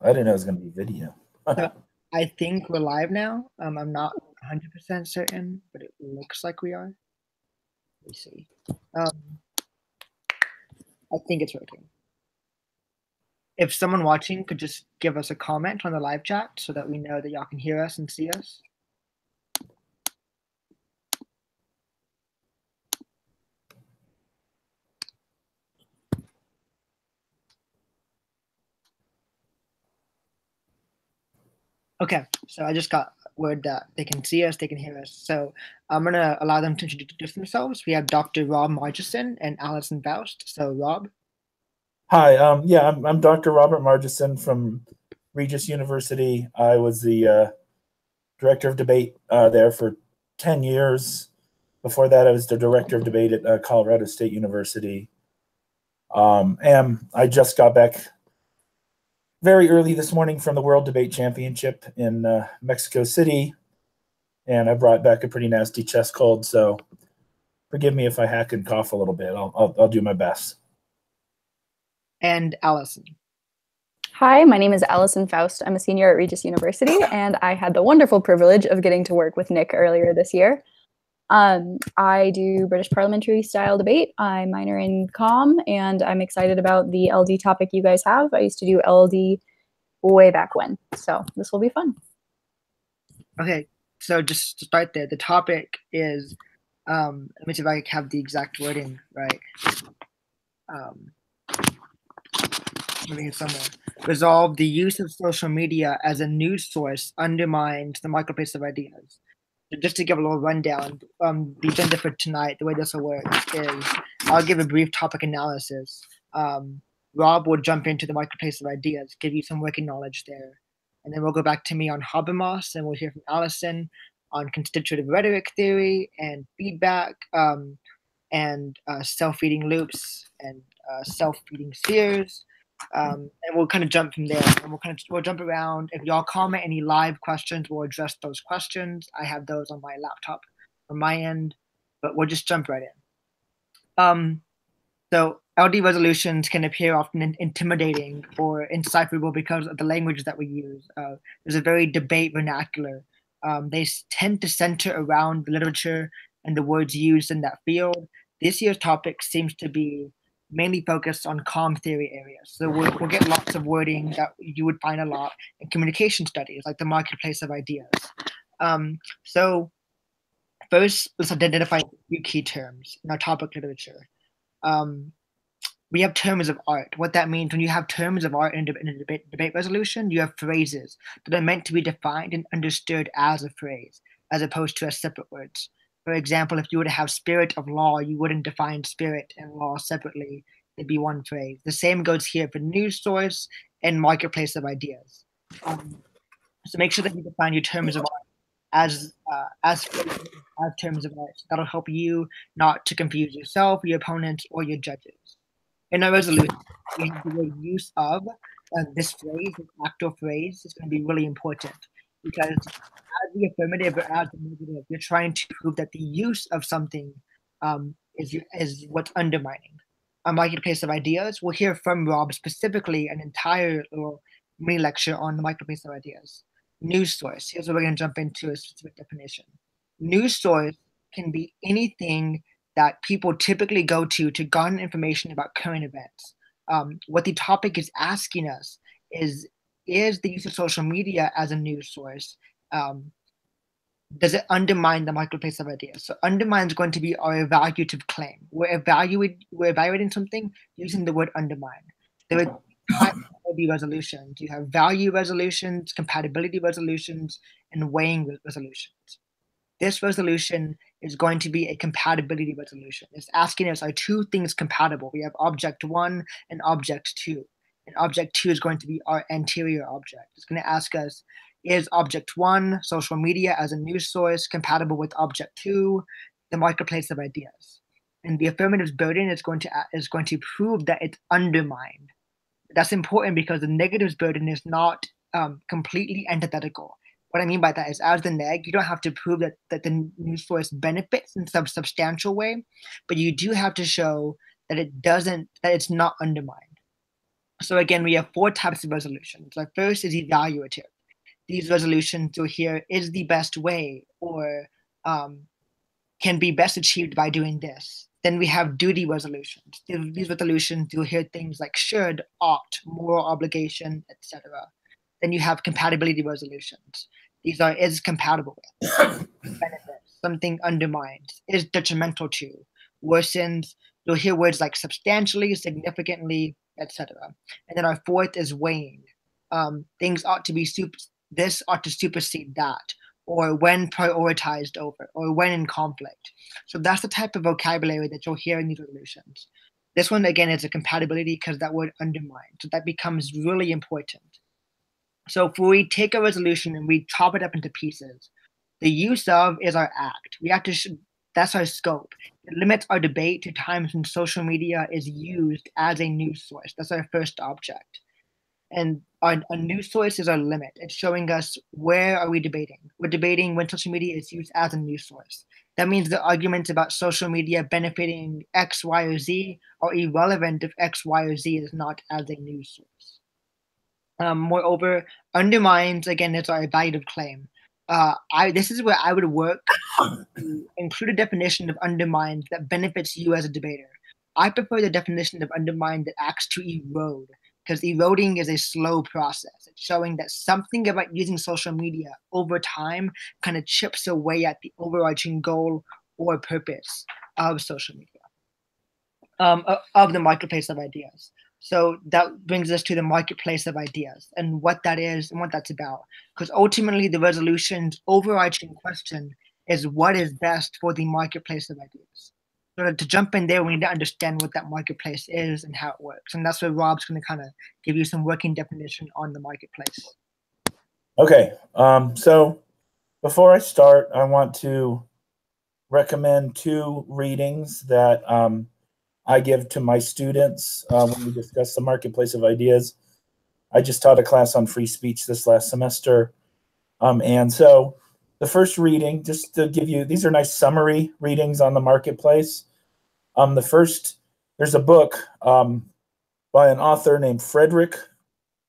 I didn't know it was going to be video. So I think we're live now. I'm not 100% certain, but it looks like we are. Let me see. I think it's working. If someone watching could just give us a comment on the live chat so that we know that y'all can hear us and see us. Okay, so I just got word that they can see us, they can hear us. So I'm going to allow them to introduce themselves. We have Dr. Rob Margesson and Allison Foust. So Rob. Hi, I'm Dr. Robert Margesson from Regis University. I was the director of debate there for 10 years. Before that, I was the director of debate at Colorado State University. And I just got back very early this morning from the World Debate Championship in Mexico City, and I brought back a pretty nasty chest cold, so forgive me if I hack and cough a little bit. I'll do my best. And Allison. Hi, my name is Allison Foust. I'm a senior at Regis University, and I had the wonderful privilege of getting to work with Nick earlier this year. I do British parliamentary style debate. I minor in comm, and I'm excited about the LD topic you guys have. I used to do LD way back when, so this will be fun. Okay, so just to start there, the topic is, let me see if I have the exact wording right. Moving it somewhere. Resolve the use of social media as a news source undermines the marketplace of ideas. Just to give a little rundown, the agenda for tonight, the way this will work is I'll give a brief topic analysis. Rob will jump into the marketplace of ideas, give you some working knowledge there. And then we'll go back to me on Habermas, and we'll hear from Allison on constitutive rhetoric theory and feedback and self-feeding loops and self-feeding spheres. And we'll kind of jump from there, and we'll jump around. If y'all comment any live questions, we'll address those questions. I have those on my laptop from my end, but we'll just jump right in. So LD resolutions can appear often intimidating or indecipherable because of the language that we use. There's a very debate vernacular. They tend to center around the literature and the words used in that field. This year's topic seems to be mainly focused on comm theory areas. So we'll get lots of wording that you would find a lot in communication studies, like the marketplace of ideas. So first, let's identify a few key terms in our topic literature. We have terms of art. What that means, when you have terms of art in a debate resolution, you have phrases that are meant to be defined and understood as a phrase, as opposed to as separate words. For example, if you were to have spirit of law, you wouldn't define spirit and law separately. It'd be one phrase. The same goes here for news source and marketplace of ideas. So make sure that you define your terms of art as terms of art. That'll help you not to confuse yourself, your opponents, or your judges. In our resolution, we have the word use of. This phrase, this actual phrase, is going to be really important because as the affirmative or as the negative, you're trying to prove that the use of something is what's undermining. A marketplace of ideas. We'll hear from Rob specifically an entire little mini lecture on the marketplace of ideas. News source. Here's where we're going to jump into a specific definition. News source can be anything that people typically go to garner information about current events. What the topic is asking us is the use of social media as a news source, does it undermine the marketplace of ideas? So undermine is going to be our evaluative claim. We're evaluating something using the word undermine. There are types of resolutions. You have value resolutions, compatibility resolutions, and weighing resolutions. This resolution is going to be a compatibility resolution. It's asking us, are two things compatible? We have object 1 and object 2. And object 2 is going to be our anterior object. It's going to ask us, is object 1, social media as a news source, compatible with object 2, the marketplace of ideas? And the affirmative's burden is going to prove that it's undermined. That's important because the negative's burden is not completely antithetical. What I mean by that is, as the neg, you don't have to prove that the news source benefits in some substantial way, but you do have to show that it's not undermined. So again, we have 4 types of resolutions. The first is evaluative. These resolutions you'll hear is the best way, or can be best achieved by doing this. Then we have duty resolutions. These resolutions you'll hear things like should, ought, moral obligation, etc. Then you have compatibility resolutions. These are is compatible with, benefits, something undermines, is detrimental to, worsens. You'll hear words like substantially, significantly, etc. And then our fourth is weighing. Things ought to be this ought to supersede that, or when prioritized over, or when in conflict. So that's the type of vocabulary that you'll hear in these resolutions. This one, again, is a compatibility because that word undermine. So that becomes really important. So if we take a resolution and we chop it up into pieces, the use of is our act. We have to, that's our scope. It limits our debate to times when social media is used as a news source. That's our first object. And a news source is our limit. It's showing us where are we debating. We're debating when social media is used as a news source. That means the arguments about social media benefiting X, Y, or Z are irrelevant if X, Y, or Z is not as a news source. Moreover, undermines, again, is our evaluative claim. This is where I would work to include a definition of undermines that benefits you as a debater. I prefer the definition of undermine that acts to erode, because eroding is a slow process. It's showing that something about using social media over time kind of chips away at the overarching goal or purpose of social media, of the marketplace of ideas. So that brings us to the marketplace of ideas and what that is and what that's about. Because ultimately the resolution's overarching question is what is best for the marketplace of ideas. So to jump in there, we need to understand what that marketplace is and how it works. And that's where Rob's going to kind of give you some working definition on the marketplace. Okay, so before I start, I want to recommend 2 readings that I give to my students when we discuss the marketplace of ideas. I just taught a class on free speech this last semester. And so the first reading, just to give you, these are nice summary readings on the marketplace. The first, there's a book by an author named Frederick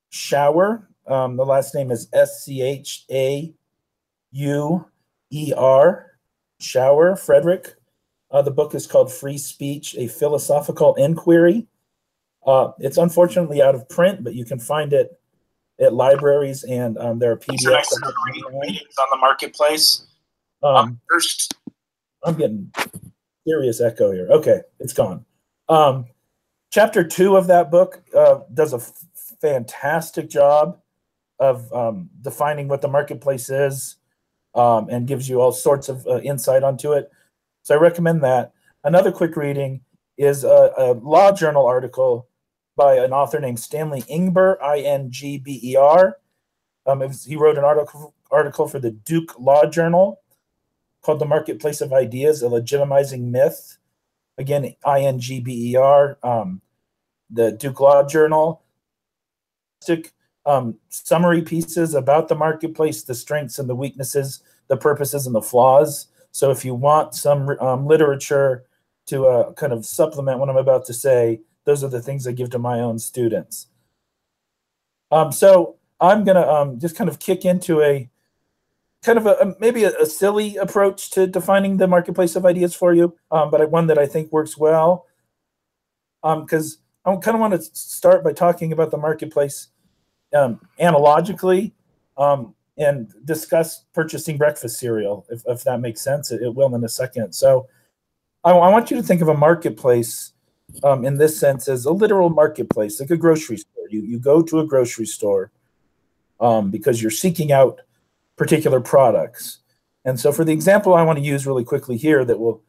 Schauer. The last name is Schauer, Schauer, Frederick. The book is called Free Speech, A Philosophical Inquiry. It's unfortunately out of print, but you can find it at libraries, and there are PDFs on the marketplace. First, I'm getting serious echo here. Okay, it's gone. Chapter 2 of that book does a fantastic job of defining what the marketplace is and gives you all sorts of insight onto it. So I recommend that. Another quick reading is a law journal article by an author named Stanley Ingber, I-N-G-B-E-R. He wrote an article for the Duke Law Journal called The Marketplace of Ideas, A Legitimizing Myth. Again, I-N-G-B-E-R, the Duke Law Journal. Summary pieces about the marketplace, the strengths and the weaknesses, the purposes and the flaws. So if you want some literature to kind of supplement what I'm about to say, those are the things I give to my own students. So I'm going to just kind of kick into a kind of maybe a silly approach to defining the marketplace of ideas for you, but one that I think works well. Because I kind of want to start by talking about the marketplace analogically, and discuss purchasing breakfast cereal, if that makes sense. It will in a second. So I want you to think of a marketplace in this sense as a literal marketplace, like a grocery store. You go to a grocery store because you're seeking out particular products. And so for the example I want to use really quickly here that will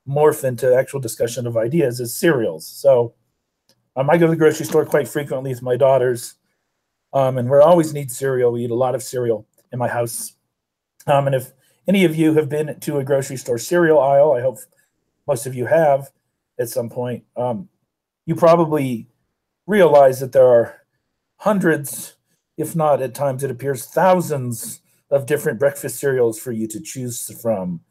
morph into actual discussion of ideas is cereals. So I go to the grocery store quite frequently with my daughters, and we always need cereal. We eat a lot of cereal in my house. And if any of you have been to a grocery store cereal aisle, I hope most of you have at some point, you probably realize that there are hundreds, if not at times it appears thousands of different breakfast cereals for you to choose from.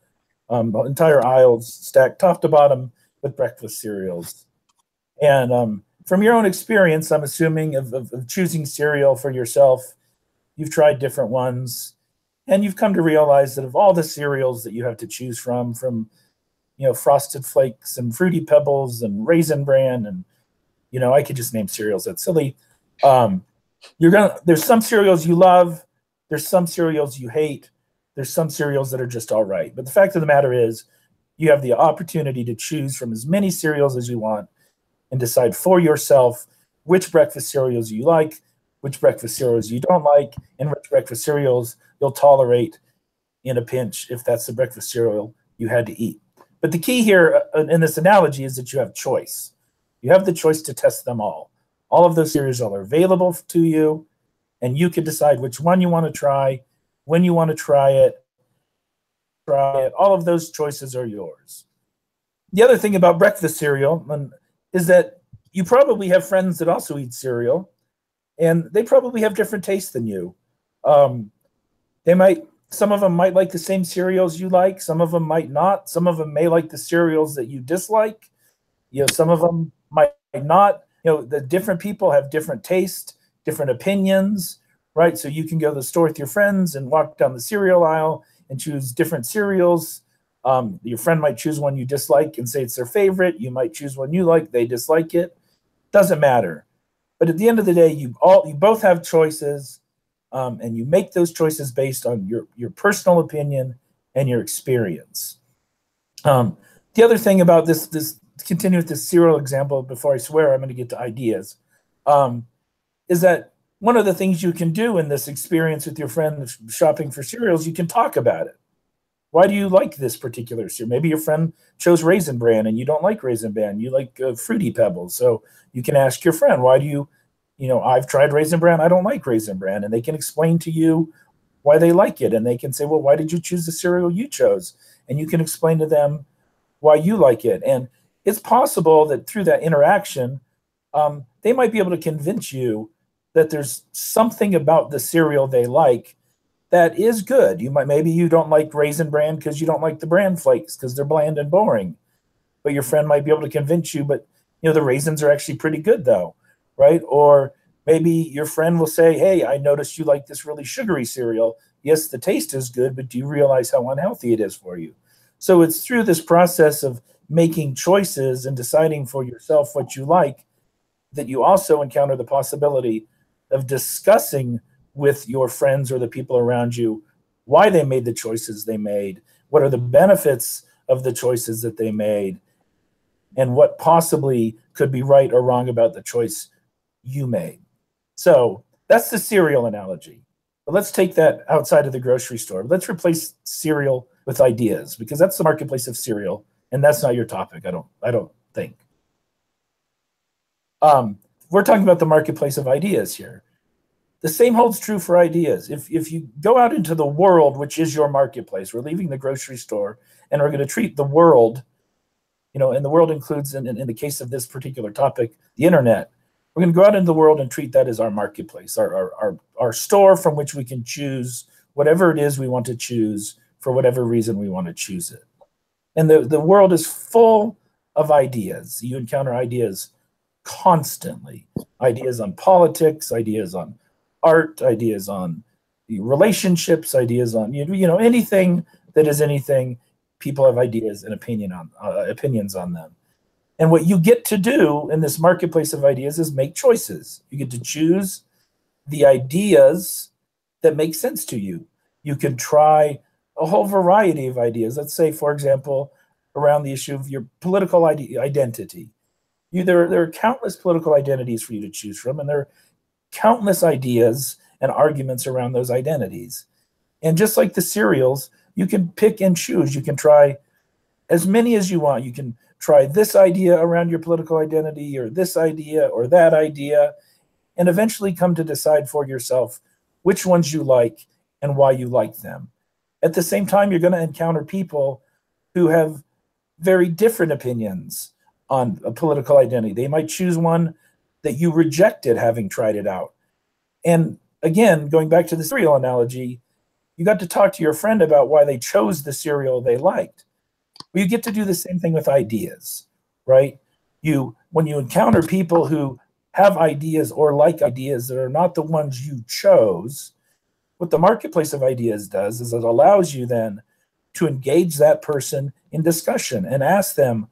Entire aisles stacked top to bottom with breakfast cereals. And from your own experience, I'm assuming, of choosing cereal for yourself, you've tried different ones, and you've come to realize that of all the cereals that you have to choose from Frosted Flakes and Fruity Pebbles and Raisin Bran, and I could just name cereals. That's silly. There's some cereals you love, there's some cereals you hate, there's some cereals that are just all right. But the fact of the matter is, you have the opportunity to choose from as many cereals as you want and decide for yourself which breakfast cereals you like, which breakfast cereals you don't like, and which breakfast cereals you'll tolerate in a pinch if that's the breakfast cereal you had to eat. But the key here in this analogy is that you have choice. You have the choice to test them all. All of those cereals are available to you, and you can decide which one you want to try, when you want to try it. All of those choices are yours. The other thing about breakfast cereal is that you probably have friends that also eat cereal, and they probably have different tastes than you. Some of them might like the same cereals you like. Some of them might not. Some of them may like the cereals that you dislike. Some of them might not. The different people have different tastes, different opinions, right? So you can go to the store with your friends and walk down the cereal aisle and choose different cereals. Your friend might choose one you dislike and say it's their favorite. You might choose one you like, they dislike it. Doesn't matter. But at the end of the day, you both have choices, and you make those choices based on your personal opinion and your experience. The other thing about this continue with this cereal example before I swear I'm going to get to ideas, is that one of the things you can do in this experience with your friend shopping for cereals, you can talk about it. Why do you like this particular cereal? Maybe your friend chose Raisin Bran and you don't like Raisin Bran. You like Fruity Pebbles. So you can ask your friend, why do you, I've tried Raisin Bran, I don't like Raisin Bran. And they can explain to you why they like it. And they can say, well, why did you choose the cereal you chose? And you can explain to them why you like it. And it's possible that through that interaction, they might be able to convince you that there's something about the cereal they like that is good. Maybe you don't like Raisin Bran because you don't like the bran flakes because they're bland and boring. But your friend might be able to convince you, but the raisins are actually pretty good though, right? Or maybe your friend will say, hey, I noticed you like this really sugary cereal. Yes, the taste is good, but do you realize how unhealthy it is for you? So it's through this process of making choices and deciding for yourself what you like that you also encounter the possibility of discussing with your friends or the people around you why they made the choices they made, what are the benefits of the choices that they made, and what possibly could be right or wrong about the choice you made. So that's the cereal analogy. But let's take that outside of the grocery store. Let's replace cereal with ideas, because that's the marketplace of cereal, and that's not your topic, I don't think. We're talking about the marketplace of ideas here. The same holds true for ideas. If you go out into the world, which is your marketplace, we're leaving the grocery store, and we're going to treat the world, and the world includes, in the case of this particular topic, the internet. We're going to go out into the world and treat that as our marketplace, our store from which we can choose whatever it is we want to choose for whatever reason we want to choose it. And the world is full of ideas. You encounter ideas constantly. Ideas on politics, ideas on art, ideas on relationships, ideas on anything that is anything. People have ideas and opinions on them. And what you get to do in this marketplace of ideas is make choices. You get to choose the ideas that make sense to you. You can try a whole variety of ideas. Let's say, for example, around the issue of your political identity. There are countless political identities for you to choose from, and there are countless ideas and arguments around those identities. And just like the cereals, you can pick and choose. You can try as many as you want. You can try this idea around your political identity, or this idea or that idea, and eventually come to decide for yourself which ones you like and why you like them. At the same time, you're going to encounter people who have very different opinions on a political identity. They might choose one that you rejected having tried it out. And again, going back to the cereal analogy, you got to talk to your friend about why they chose the cereal they liked. Well, you get to do the same thing with ideas, right? when you encounter people who have ideas or like ideas that are not the ones you chose, what the marketplace of ideas does is it allows you then to engage that person in discussion and ask them,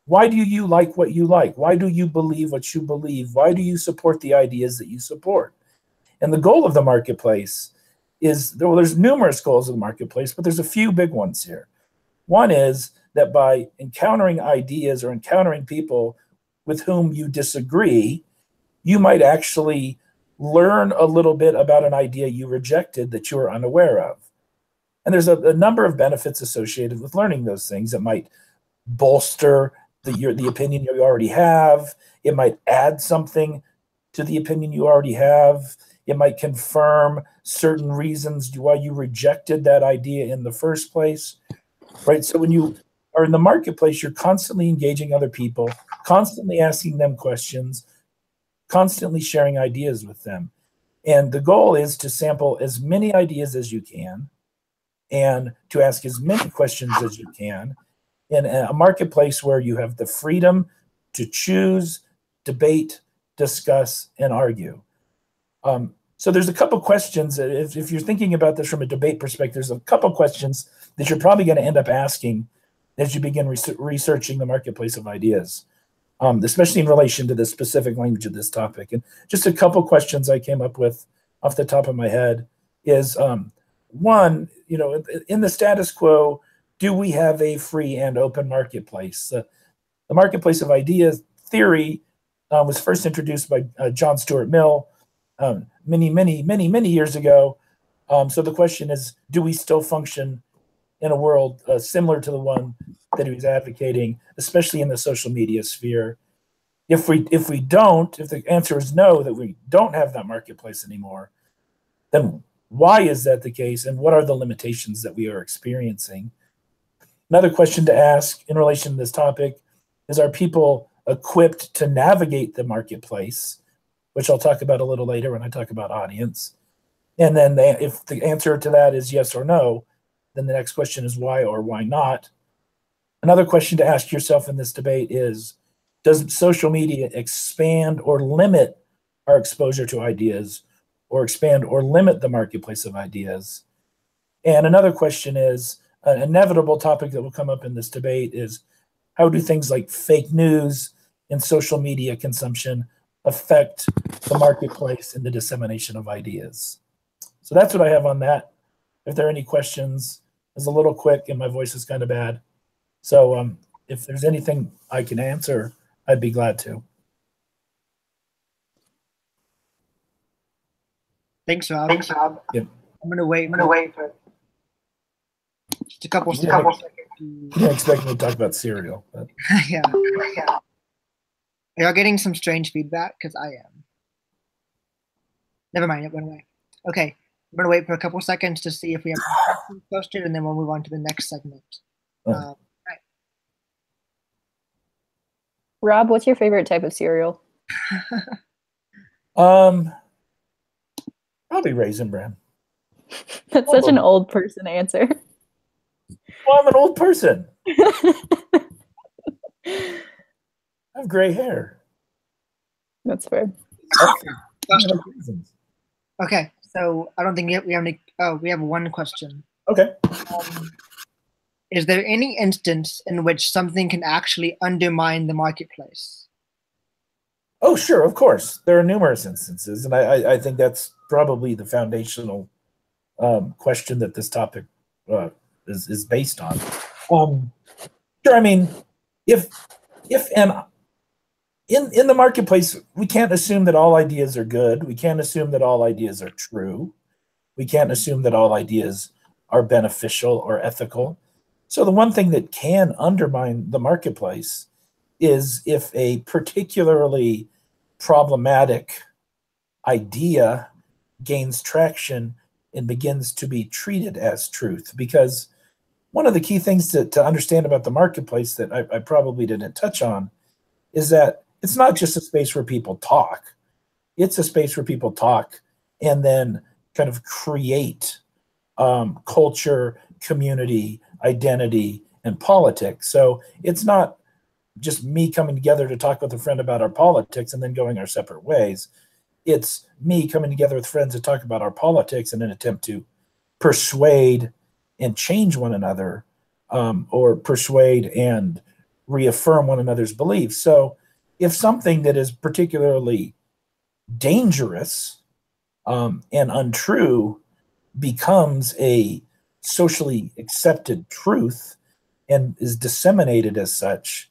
why do you like what you like? Why do you believe what you believe? Why do you support the ideas that you support? And the goal of the marketplace is, well, there's numerous goals of the marketplace, but there's a few big ones here. One is that by encountering ideas or encountering people with whom you disagree, you might actually learn a little bit about an idea you rejected that you were unaware of. And there's a number of benefits associated with learning those things. It might bolster the opinion you already have. It might add something to the opinion you already have. It might confirm certain reasons why you rejected that idea in the first place, right? So when you are in the marketplace, you're constantly engaging other people, constantly asking them questions, constantly sharing ideas with them. And the goal is to sample as many ideas as you can and to ask as many questions as you can in a marketplace where you have the freedom to choose, debate, discuss, and argue. So there's a couple questions, if you're thinking about this from a debate perspective, there's a couple questions that you're probably going to end up asking as you begin researching the marketplace of ideas, especially in relation to the specific language of this topic. And just a couple questions I came up with off the top of my head is, one, in the status quo, do we have a free and open marketplace? The marketplace of ideas theory was first introduced by John Stuart Mill many years ago. So the question is, do we still function in a world similar to the one that he was advocating, especially in the social media sphere? If we don't, if the answer is no, that we don't have that marketplace anymore, then why is that the case, and what are the limitations that we are experiencing? Another question to ask in relation to this topic is, are people equipped to navigate the marketplace, which I'll talk about a little later when I talk about audience. And then if the answer to that is yes or no, then the next question is why or why not. Another question to ask yourself in this debate is, does social media expand or limit our exposure to ideas, or expand or limit the marketplace of ideas? And another question is, an inevitable topic that will come up in this debate is, how do things like fake news and social media consumption affect the marketplace and the dissemination of ideas? So that's what I have on that. If there are any questions, it's a little quick and my voice is kind of bad. So if there's anything I can answer, I'd be glad to. Thanks, Rob. Yeah. I'm gonna wait for just a couple seconds. You didn't expect me to talk about cereal, but Yeah. You're getting some strange feedback, because I am. Never mind, it went away. Okay, I'm gonna wait for a couple seconds to see if we have questions posted, and then we'll move on to the next segment. Right. Rob, what's your favorite type of cereal? probably Raisin Bran. That's such an old person answer. Well, I'm an old person. I have gray hair. That's fair. Okay, so I don't think we have any. Oh, we have one question. Okay. Is there any instance in which something can actually undermine the marketplace? Oh, sure, of course. There are numerous instances, and I think that's probably the foundational question that this topic is based on. Sure, I mean, if and in the marketplace, we can't assume that all ideas are good. We can't assume that all ideas are true. We can't assume that all ideas are beneficial or ethical. So the one thing that can undermine the marketplace is if a particularly problematic idea gains traction and begins to be treated as truth. Because one of the key things to understand about the marketplace that I probably didn't touch on is that it's not just a space where people talk. It's a space where people talk and then kind of create culture, community, identity, and politics. So it's not just me coming together to talk with a friend about our politics and then going our separate ways. It's me coming together with friends to talk about our politics in an attempt to persuade and change one another, or persuade and reaffirm one another's beliefs. So if something that is particularly dangerous and untrue becomes a socially accepted truth and is disseminated as such,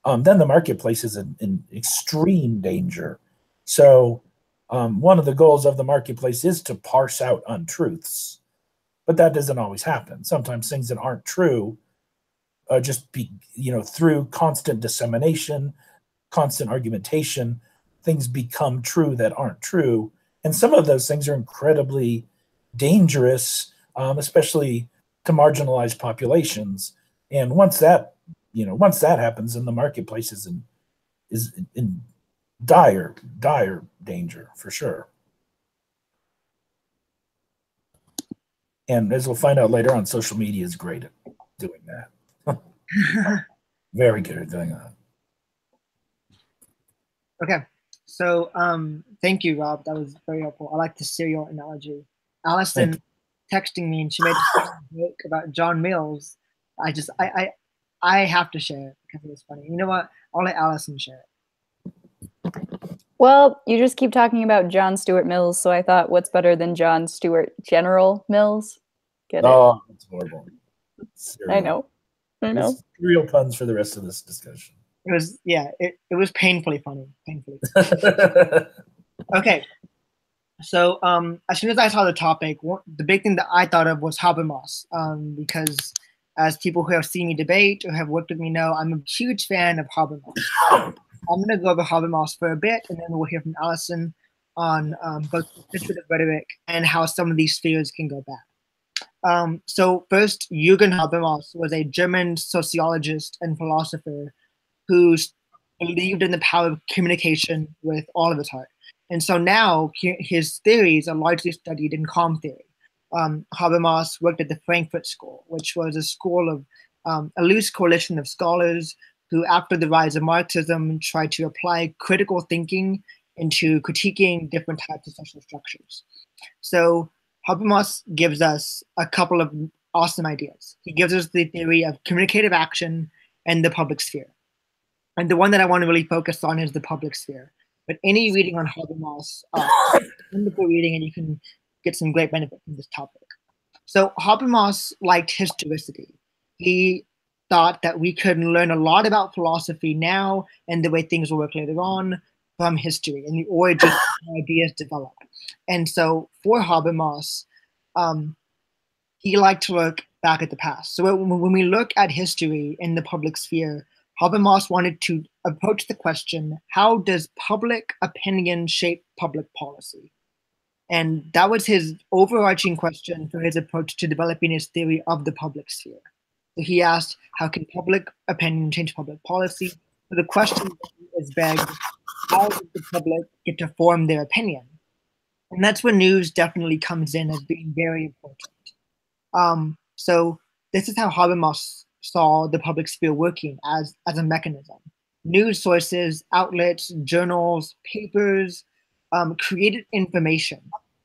then the marketplace is in extreme danger. So one of the goals of the marketplace is to parse out untruths, but that doesn't always happen. Sometimes things that aren't true just be, through constant dissemination, constant argumentation, things become true that aren't true. And some of those things are incredibly dangerous, especially to marginalized populations. And once that happens, then the marketplace is in dire danger for sure. And as we'll find out later on, social media is great at doing that. Very good at doing that. Okay, so thank you, Rob. That was very helpful. I like the cereal analogy. Allison texting me, and she made a joke about John Mills. I have to share it because it was funny. You know what? I'll let Allison share it. Well, you just keep talking about John Stuart Mills, so I thought, what's better than John Stuart General Mills? Get it? Oh, that's horrible. I know. Real puns for the rest of this discussion. It was, it was painfully funny. Okay. So as soon as I saw the topic, the big thing that I thought of was Habermas, because as people who have seen me debate or have worked with me know, I'm a huge fan of Habermas. I'm going to go over Habermas for a bit, and then we'll hear from Allison on both descriptive rhetoric and how some of these spheres can go back. So first, Jürgen Habermas was a German sociologist and philosopher who believed in the power of communication with all of his heart. And so now his theories are largely studied in Comm Theory. Habermas worked at the Frankfurt School, which was a school of a loose coalition of scholars who, after the rise of Marxism, tried to apply critical thinking into critiquing different types of social structures. So Habermas gives us a couple of awesome ideas. He gives us the theory of communicative action and the public sphere. And the one that I want to really focus on is the public sphere. But any reading on Habermas, wonderful reading, and you can get some great benefit from this topic. So Habermas liked historicity. He thought that we could learn a lot about philosophy now and the way things will work later on from history and the origin of how ideas develop. And so for Habermas, he liked to look back at the past. So when we look at history in the public sphere, Habermas wanted to approach the question, how does public opinion shape public policy? And that was his overarching question for his approach to developing his theory of the public sphere. So he asked, how can public opinion change public policy? So the question is begged, how does the public get to form their opinion? And that's when news definitely comes in as being very important. So this is how Habermas saw the public sphere working as a mechanism. News sources, outlets, journals, papers created information.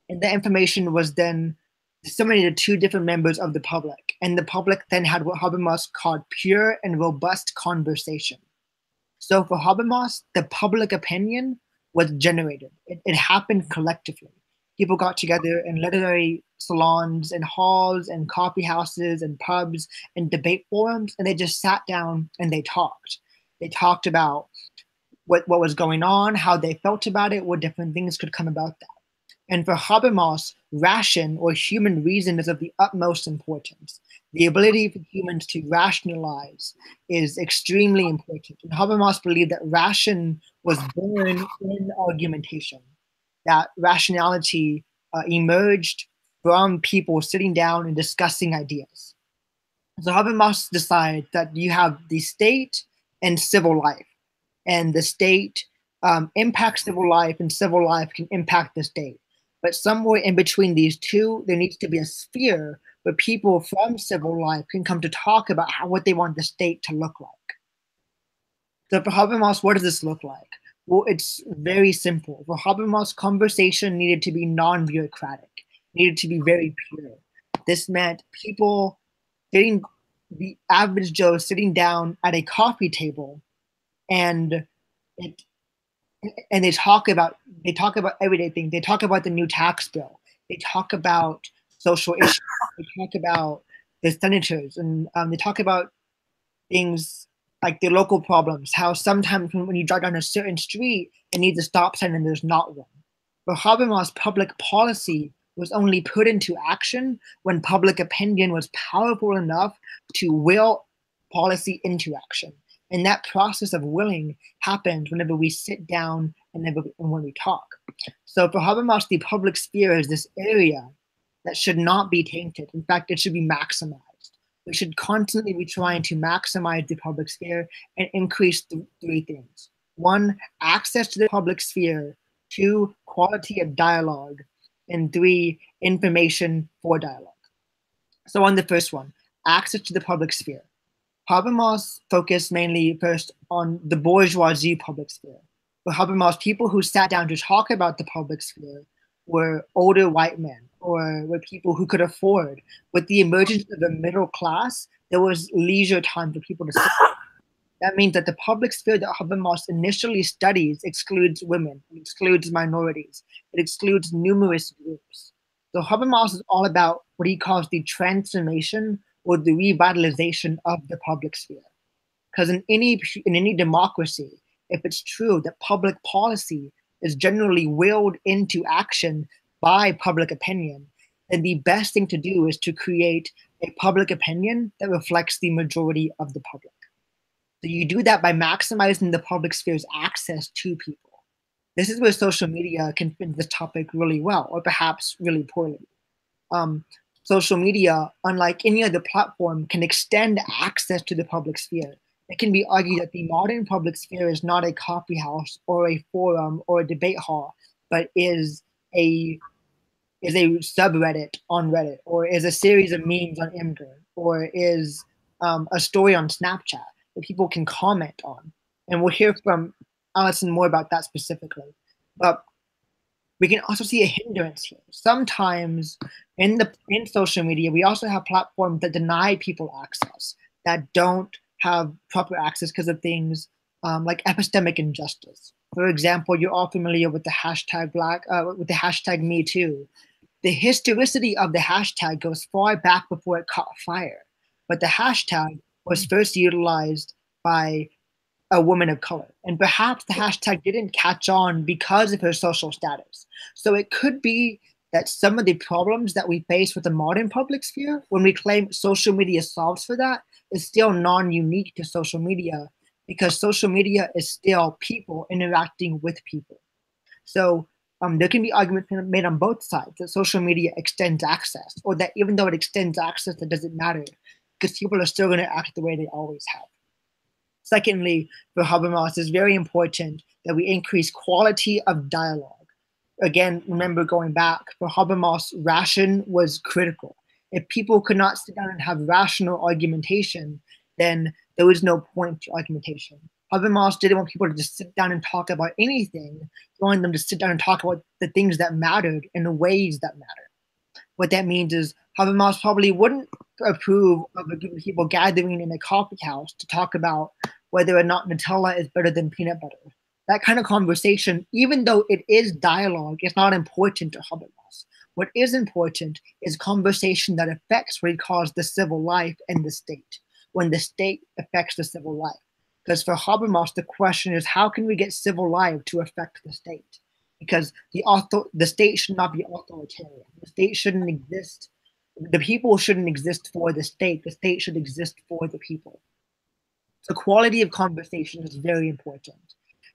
And that information was then disseminated to different members of the public. And the public then had what Habermas called pure and robust conversation. So for Habermas, the public opinion was generated. It happened collectively. People got together in literary salons and halls and coffee houses and pubs and debate forums, and they just sat down and they talked. They talked about what was going on, how they felt about it, what different things could come about that. And for Habermas, ration or human reason is of the utmost importance. The ability for humans to rationalize is extremely important. And Habermas believed that ration was born in argumentation, that rationality emerged from people sitting down and discussing ideas. So Habermas decided that you have the state and civil life, and the state impacts civil life, and civil life can impact the state. But somewhere in between these two, there needs to be a sphere where people from civil life can come to talk about what they want the state to look like. So for Habermas, what does this look like? Well, it's very simple. For Habermas, conversation needed to be non-bureaucratic, needed to be very pure. This meant people the average Joe sitting down at a coffee table and they talk about everyday things. They talk about the new tax bill. They talk about social issues. They talk about the senators, and they talk about things like the local problems. How sometimes when you drive down a certain street, it needs a stop sign and there's not one. But Habermas' public policy was only put into action when public opinion was powerful enough to will policy into action. And that process of willing happens whenever we sit down and when we talk. So for Habermas, the public sphere is this area that should not be tainted. In fact, it should be maximized. We should constantly be trying to maximize the public sphere and increase three things. One, access to the public sphere. Two, quality of dialogue. And three, information for dialogue. So on the first one, access to the public sphere. Habermas focused mainly first on the bourgeoisie public sphere. For Habermas, people who sat down to talk about the public sphere were older white men or were people who could afford. With the emergence of the middle class, there was leisure time for people to sit. That means that the public sphere that Habermas initially studies excludes women, it excludes minorities, it excludes numerous groups. So Habermas is all about what he calls the transformation or the revitalization of the public sphere. Because in any democracy, if it's true that public policy is generally willed into action by public opinion, then the best thing to do is to create a public opinion that reflects the majority of the public. So you do that by maximizing the public sphere's access to people. This is where social media can fit this topic really well, or perhaps really poorly. Social media, unlike any other platform, can extend access to the public sphere. It can be argued that the modern public sphere is not a coffee house or a forum or a debate hall, but is a subreddit on Reddit, or is a series of memes on Imgur, or is a story on Snapchat that people can comment on. And we'll hear from Allison more about that specifically. But we can also see a hindrance here. Sometimes in social media, we also have platforms that deny people access, that don't have proper access because of things like epistemic injustice. For example, you're all familiar with the hashtag #MeToo. The historicity of the hashtag goes far back before it caught fire, but the hashtag was first utilized by a woman of color. And perhaps the hashtag didn't catch on because of her social status. So it could be that some of the problems that we face with the modern public sphere, when we claim social media solves for that, is still non-unique to social media, because social media is still people interacting with people. So there can be arguments made on both sides that social media extends access, or that even though it extends access, that doesn't matter, because people are still going to act the way they always have. Secondly, for Habermas, it's very important that we increase quality of dialogue. Again, remember going back, for Habermas, ration was critical. If people could not sit down and have rational argumentation, then there was no point to argumentation. Habermas didn't want people to just sit down and talk about anything. He wanted them to sit down and talk about the things that mattered in the ways that matter. What that means is Habermas probably wouldn't approve of a group of people gathering in a coffee house to talk about whether or not Nutella is better than peanut butter. That kind of conversation, even though it is dialogue, is not important to Habermas. What is important is conversation that affects what he calls the civil life and the state, when the state affects the civil life. Because for Habermas, the question is, how can we get civil life to affect the state? Because the state should not be authoritarian. The state shouldn't exist. The people shouldn't exist for the state. The state should exist for the people. So quality of conversation is very important.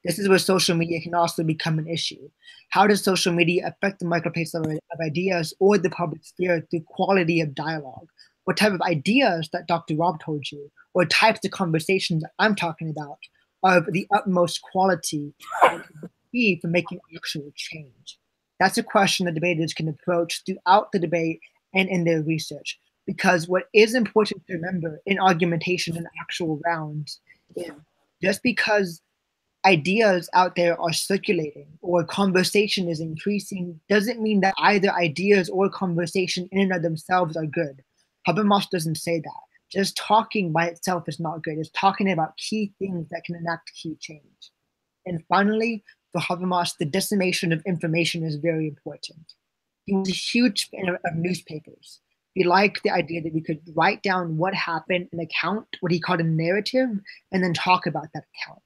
This is where social media can also become an issue. How does social media affect the marketplace of ideas or the public sphere through quality of dialogue? What type of ideas that Dr. Rob told you, or types of conversations that I'm talking about, are of the utmost quality and key for making actual change? That's a question that debaters can approach throughout the debate and in their research. Because what is important to remember in argumentation and actual rounds is just because ideas out there are circulating or conversation is increasing doesn't mean that either ideas or conversation in and of themselves are good. Habermas doesn't say that. Just talking by itself is not good. It's talking about key things that can enact key change. And finally, for Habermas, the dissemination of information is very important. He was a huge fan of newspapers. He liked the idea that we could write down what happened, an account, what he called a narrative, and then talk about that account.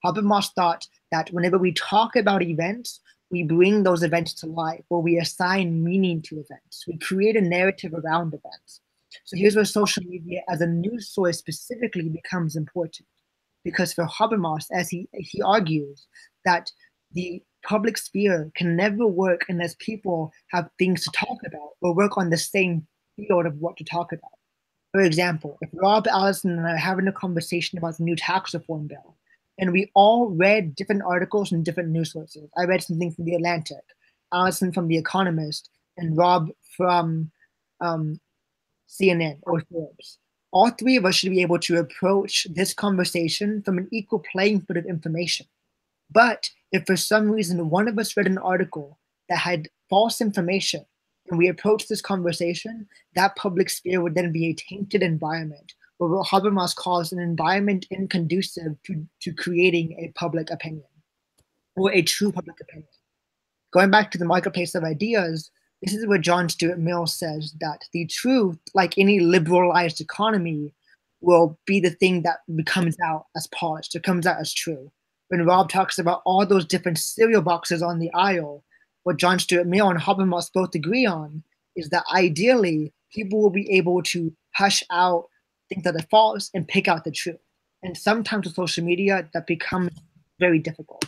Habermas thought that whenever we talk about events, we bring those events to life, or we assign meaning to events. We create a narrative around events. So here's where social media as a news source specifically becomes important. Because for Habermas, as he argues, that the public sphere can never work unless people have things to talk about or work on the same field of what to talk about. For example, if Rob, Allison, and I are having a conversation about the new tax reform bill, and we all read different articles from different news sources. I read something from The Atlantic, Allison from The Economist, and Rob from CNN or Forbes. All three of us should be able to approach this conversation from an equal playing field of information. But if for some reason one of us read an article that had false information and we approached this conversation, that public sphere would then be a tainted environment, or what Habermas calls an environment inconducive to creating a public opinion, or a true public opinion. Going back to the marketplace of ideas, this is where John Stuart Mill says that the truth, like any liberalized economy, will be the thing that comes out as polished, it comes out as true. When Rob talks about all those different cereal boxes on the aisle, what John Stuart Mill and Habermas both agree on is that ideally, people will be able to hush out things that are false and pick out the truth. And sometimes with social media, that becomes very difficult.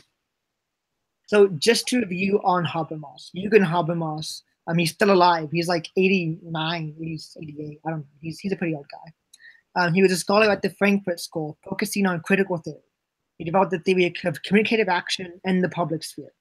So just to review on Habermas, Jürgen Habermas, he's still alive. He's like 89, he's 88, I don't know. He's a pretty old guy. He was a scholar at the Frankfurt School, focusing on critical theory. He developed the theory of communicative action and the public sphere.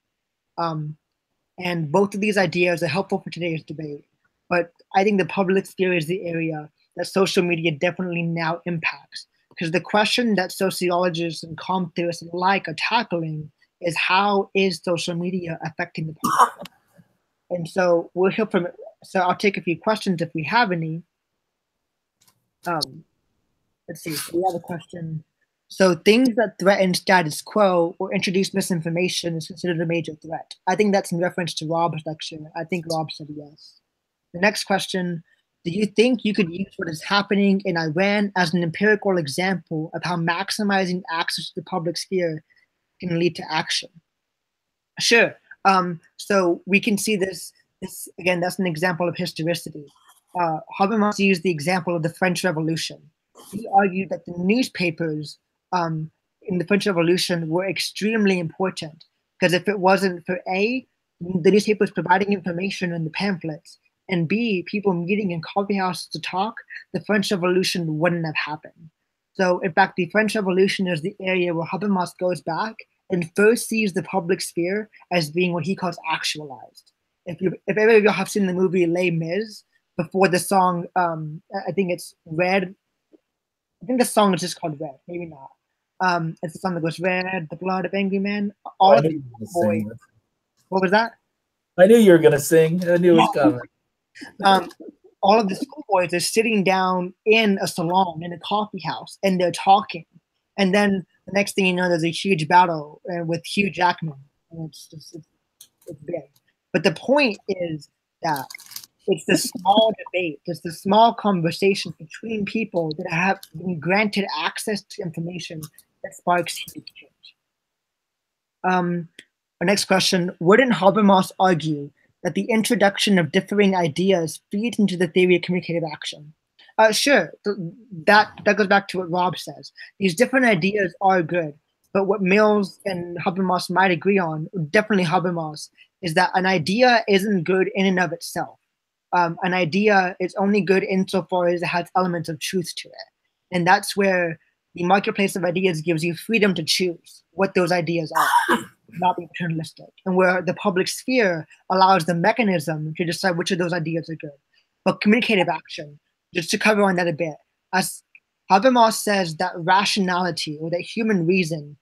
And both of these ideas are helpful for today's debate. But I think the public sphere is the area that social media definitely now impacts. Because the question that sociologists and comm theorists alike are tackling is, how is social media affecting the public? And so we'll hear from, so I'll take a few questions if we have any. Let's see, so we have a question. So things that threaten status quo or introduce misinformation is considered a major threat. I think that's in reference to Rob's lecture. I think Rob said yes. The next question, do you think you could use what is happening in Iran as an empirical example of how maximizing access to the public sphere can lead to action? Sure. So we can see this again, that's an example of historicity. Habermas used the example of the French Revolution. He argued that the newspapers in the French Revolution were extremely important, because if it wasn't for A, the newspapers providing information in the pamphlets, and B, people meeting in coffee houses to talk, the French Revolution wouldn't have happened. So in fact, the French Revolution is the area where Habermas goes back and first sees the public sphere as being what he calls actualized. If any of you have seen the movie Les Mis, before the song, I think it's Red. I think the song is just called Red, maybe not. It's the song that goes, Red, the blood of angry men. All of the boys. What was that? I knew you were going to sing. I knew it was coming. All of the schoolboys are sitting down in a salon, in a coffee house, and they're talking. And then the next thing you know, there's a huge battle with Hugh Jackman. And it's big. But the point is that it's the small debate, it's the small conversation between people that have been granted access to information that sparks huge change. Our next question, wouldn't Habermas argue that the introduction of differing ideas feeds into the theory of communicative action? Sure, that goes back to what Rob says. These different ideas are good, but what Mills and Habermas might agree on, definitely Habermas, is that an idea isn't good in and of itself. An idea is only good insofar as it has elements of truth to it. And that's where the marketplace of ideas gives you freedom to choose what those ideas are, not be paternalistic. And where the public sphere allows the mechanism to decide which of those ideas are good. But communicative action, just to cover on that a bit, as Habermas says that rationality, or that human reason,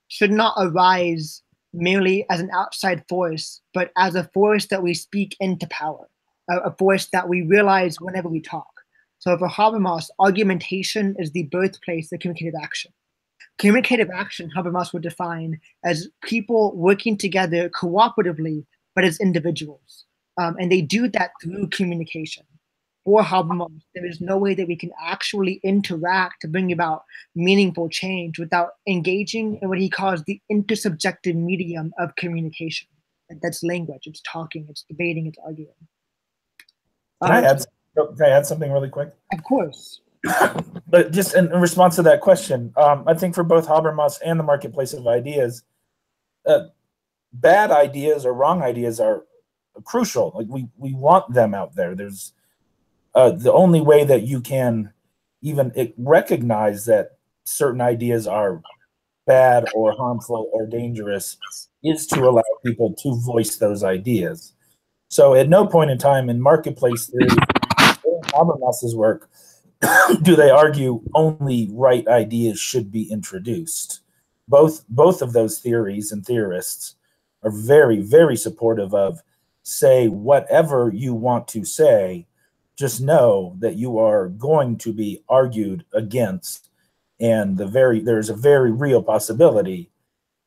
should not arise merely as an outside force, but as a force that we speak into power, a force that we realize whenever we talk. So for Habermas, argumentation is the birthplace of communicative action. Communicative action, Habermas would define as people working together cooperatively, but as individuals. And they do that through communication. For Habermas, there is no way that we can actually interact to bring about meaningful change without engaging in what he calls the intersubjective medium of communication. That's language, it's talking, it's debating, it's arguing. Can I add something really quick? Of course. But just in response to that question, I think for both Habermas and the marketplace of ideas, bad ideas or wrong ideas are crucial. Like we want them out there. There's the only way that you can even recognize that certain ideas are bad or harmful or dangerous is to allow people to voice those ideas. So at no point in time in marketplace theory or Habermas's work do they argue only right ideas should be introduced. Both of those theories and theorists are very, very supportive of say whatever you want to say, just know that you are going to be argued against, and there's a very real possibility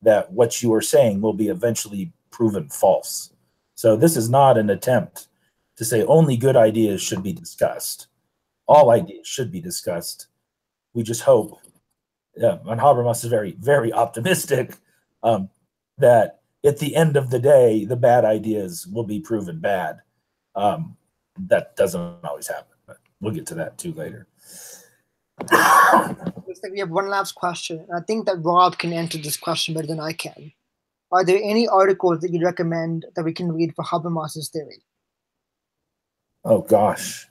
that what you are saying will be eventually proven false. So this is not an attempt to say only good ideas should be discussed. All ideas should be discussed. We just hope, and Habermas is very, very optimistic, that at the end of the day, the bad ideas will be proven bad. That doesn't always happen, but we'll get to that too later. Looks like we have one last question. I think that Rob can answer this question better than I can. Are there any articles that you'd recommend that we can read for Habermas's theory? Oh gosh.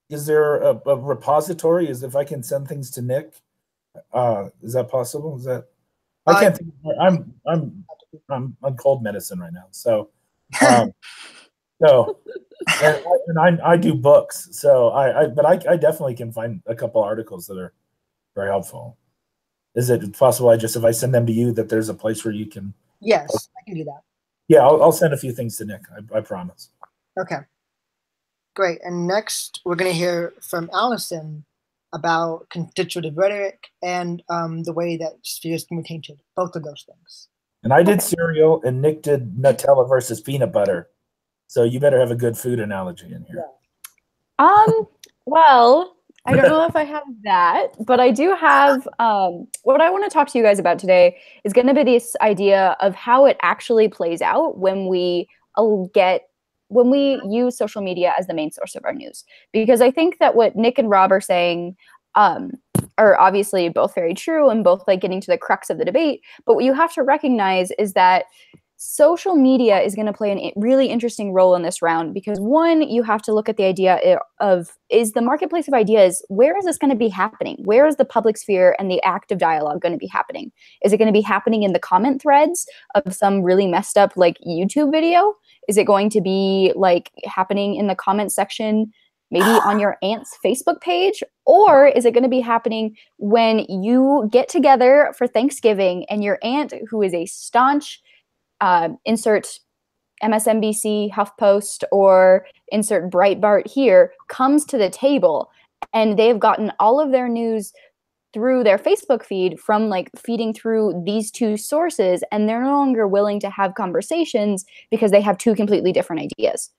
Is there a repository? If I can send things to Nick, is that possible? Is that I can't think. I'm on cold medicine right now, so and I do books, so but I definitely can find a couple articles that are very helpful. Is it possible if I send them to you that there's a place where you can? Yes, I can do that. Yeah, I'll send a few things to Nick. I promise. Okay, great. And next, we're going to hear from Allison about constitutive rhetoric and the way that spheres can be tainted. Both of those things. And I did cereal, and Nick did Nutella versus peanut butter. So you better have a good food analogy in here. Yeah. Well, I don't know if I have that, but I do have what I want to talk to you guys about today is going to be this idea of how it actually plays out when we use social media as the main source of our news. Because I think that what Nick and Rob are saying are obviously both very true and both like getting to the crux of the debate. But what you have to recognize is that social media is going to play a really interesting role in this round because one, you have to look at the idea of, is the marketplace of ideas, where is this going to be happening? Where is the public sphere and the active dialogue going to be happening? Is it going to be happening in the comment threads of some really messed up like YouTube video? Is it going to be like happening in the comment section, maybe on your aunt's Facebook page? Or is it going to be happening when you get together for Thanksgiving and your aunt, who is a staunch insert MSNBC, HuffPost, or insert Breitbart here, comes to the table and they've gotten all of their news through their Facebook feed from like feeding through these two sources, and they're no longer willing to have conversations because they have two completely different ideas.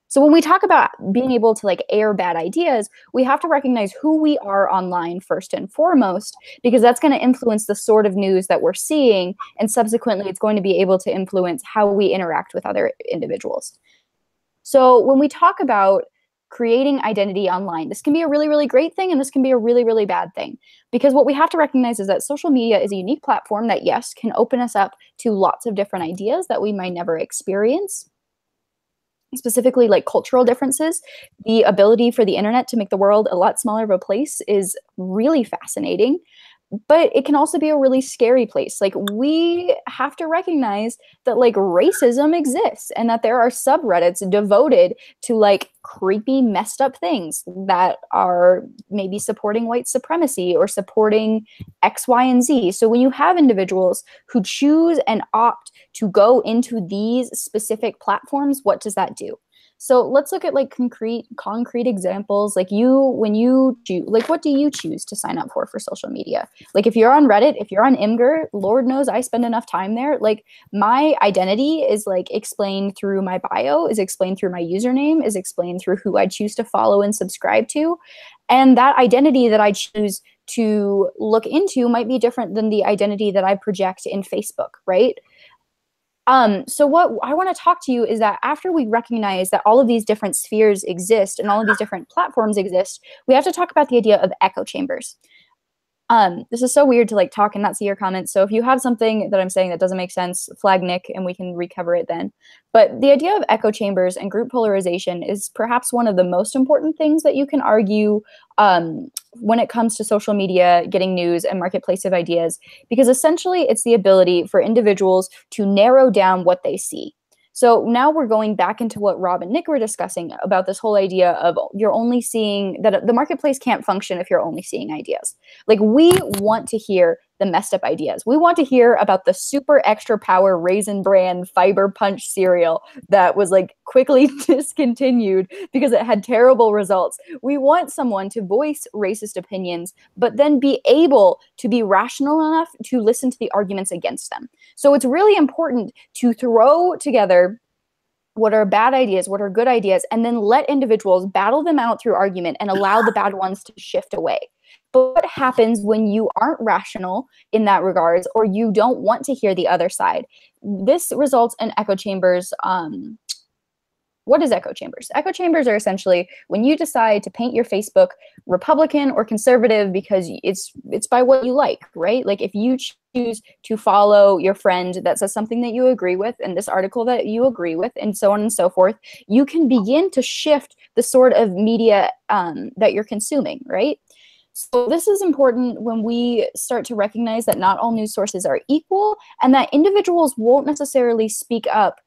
So when we talk about being able to like air bad ideas, we have to recognize who we are online first and foremost, because that's going to influence the sort of news that we're seeing. And subsequently, it's going to be able to influence how we interact with other individuals. So when we talk about creating identity online, this can be a really, really great thing, and this can be a really, really bad thing. Because what we have to recognize is that social media is a unique platform that, yes, can open us up to lots of different ideas that we might never experience. Specifically like cultural differences, the ability for the internet to make the world a lot smaller of a place is really fascinating. But it can also be a really scary place. Like, we have to recognize that like racism exists and that there are subreddits devoted to like creepy, messed up things that are maybe supporting white supremacy or supporting X, Y, and Z. So when you have individuals who choose and opt to go into these specific platforms, what does that do? So let's look at like concrete examples. Like when you choose, like what do you choose to sign up for social media? Like if you're on Reddit, if you're on Imgur, Lord knows I spend enough time there. Like my identity is like explained through my bio, is explained through my username, is explained through who I choose to follow and subscribe to. And that identity that I choose to look into might be different than the identity that I project in Facebook, right? So what I want to talk to you is that after we recognize that all of these different spheres exist and all of these different platforms exist, we have to talk about the idea of echo chambers. This is so weird to like talk and not see your comments. So if you have something that I'm saying that doesn't make sense, flag Nick and we can recover it then. But the idea of echo chambers and group polarization is perhaps one of the most important things that you can argue when it comes to social media, getting news, and marketplace of ideas, because essentially it's the ability for individuals to narrow down what they see. So now we're going back into what Rob and Nick were discussing about this whole idea of you're only seeing that the marketplace can't function if you're only seeing ideas. Like we want to hear the messed up ideas. We want to hear about the super extra power Raisin Bran Fiber Punch cereal that was like quickly discontinued because it had terrible results. We want someone to voice racist opinions, but then be able to be rational enough to listen to the arguments against them. So it's really important to throw together what are bad ideas, what are good ideas, and then let individuals battle them out through argument and allow the bad ones to shift away. But what happens when you aren't rational in that regards, or you don't want to hear the other side? This results in echo chambers. What is echo chambers? Echo chambers are essentially when you decide to paint your Facebook Republican or conservative because it's by what you like, right? Like if you choose to follow your friend that says something that you agree with and this article that you agree with and so on and so forth, you can begin to shift the sort of media that you're consuming, right? So this is important when we start to recognize that not all news sources are equal and that individuals won't necessarily speak up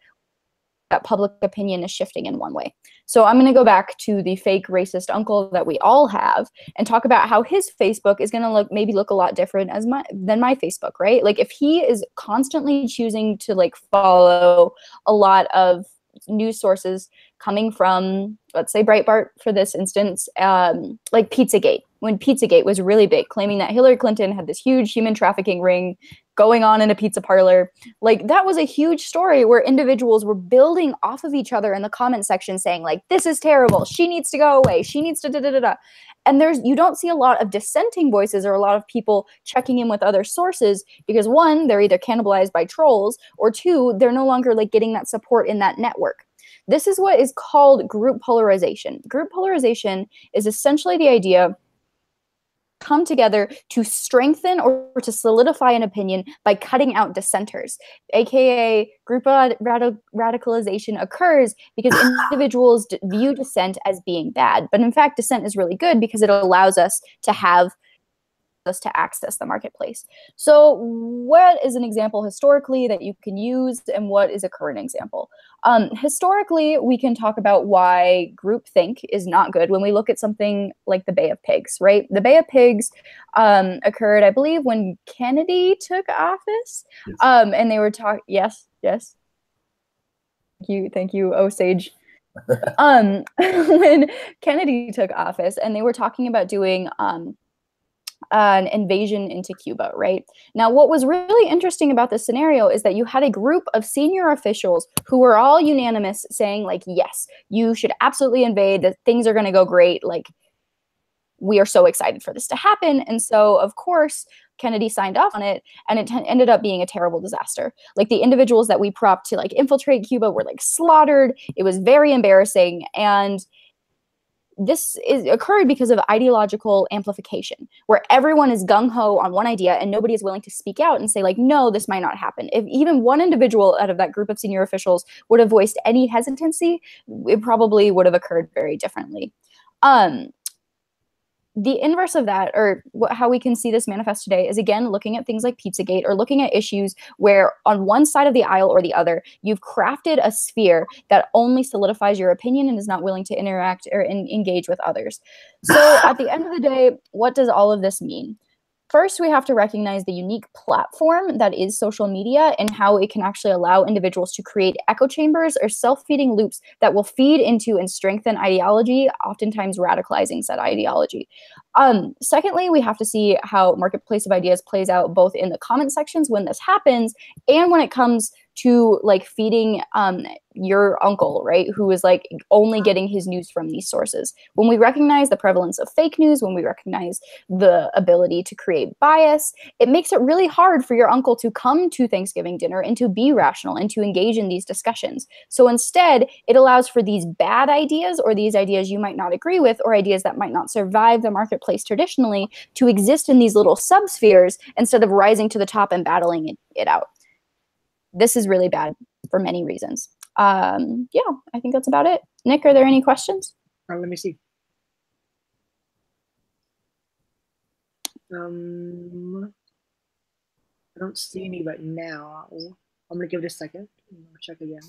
that public opinion is shifting in one way. So I'm going to go back to the fake racist uncle that we all have and talk about how his Facebook is going to maybe look a lot different than my Facebook, right? Like if he is constantly choosing to like follow a lot of news sources coming from, let's say Breitbart for this instance, like Pizzagate, when Pizzagate was really big, claiming that Hillary Clinton had this huge human trafficking ring going on in a pizza parlor. Like that was a huge story where individuals were building off of each other in the comment section saying like, this is terrible, she needs to go away, she needs to da-da-da-da. And you don't see a lot of dissenting voices or a lot of people checking in with other sources because one, they're either cannibalized by trolls, or two, they're no longer like getting that support in that network. This is what is called group polarization. Group polarization is essentially the idea come together to strengthen or to solidify an opinion by cutting out dissenters, aka group radicalization occurs because individuals view dissent as being bad, but in fact dissent is really good because it allows us to access the marketplace. So what is an example historically that you can use and what is a current example? Historically, we can talk about why groupthink is not good when we look at something like the Bay of Pigs, right? The Bay of Pigs occurred, I believe, when Kennedy took office. Yes. And they were talking, yes. Thank you, Osage. When Kennedy took office and they were talking about doing an invasion into Cuba, right? Now, what was really interesting about this scenario is that you had a group of senior officials who were all unanimous saying like, yes, you should absolutely invade, that things are going to go great. Like, we are so excited for this to happen. And so, of course, Kennedy signed off on it, and it ended up being a terrible disaster. Like the individuals that we propped to like infiltrate Cuba were like slaughtered. It was very embarrassing. And this occurred because of ideological amplification, where everyone is gung-ho on one idea and nobody is willing to speak out and say like, no, this might not happen. If even one individual out of that group of senior officials would have voiced any the inverse of that, or how we can see this manifest today, is again looking at things like Pizzagate, or looking at issues where on one side of the aisle or the other, you've crafted a sphere that only solidifies your opinion and is not willing to interact or engage with others. So at the end of the day, what does all of this mean? First, we have to recognize the unique platform that is social media and how it can actually allow individuals to create echo chambers or self-feeding loops that will feed into and strengthen ideology, oftentimes radicalizing said ideology. Secondly, we have to see how Marketplace of Ideas plays out both in the comment sections when this happens and when it comes to like feeding your uncle, right, who is like only getting his news from these sources. When we recognize the prevalence of fake news, when we recognize the ability to create bias, it makes it really hard for your uncle to come to Thanksgiving dinner and to be rational and to engage in these discussions. So instead, it allows for these bad ideas, or these ideas you might not agree with, or ideas that might not survive the marketplace traditionally, to exist in these little subspheres instead of rising to the top and battling it out. This is really bad for many reasons. Yeah, I think that's about it. Nick, are there any questions? Let me see. I don't see any right now. I'm gonna give it a second. I'll check again.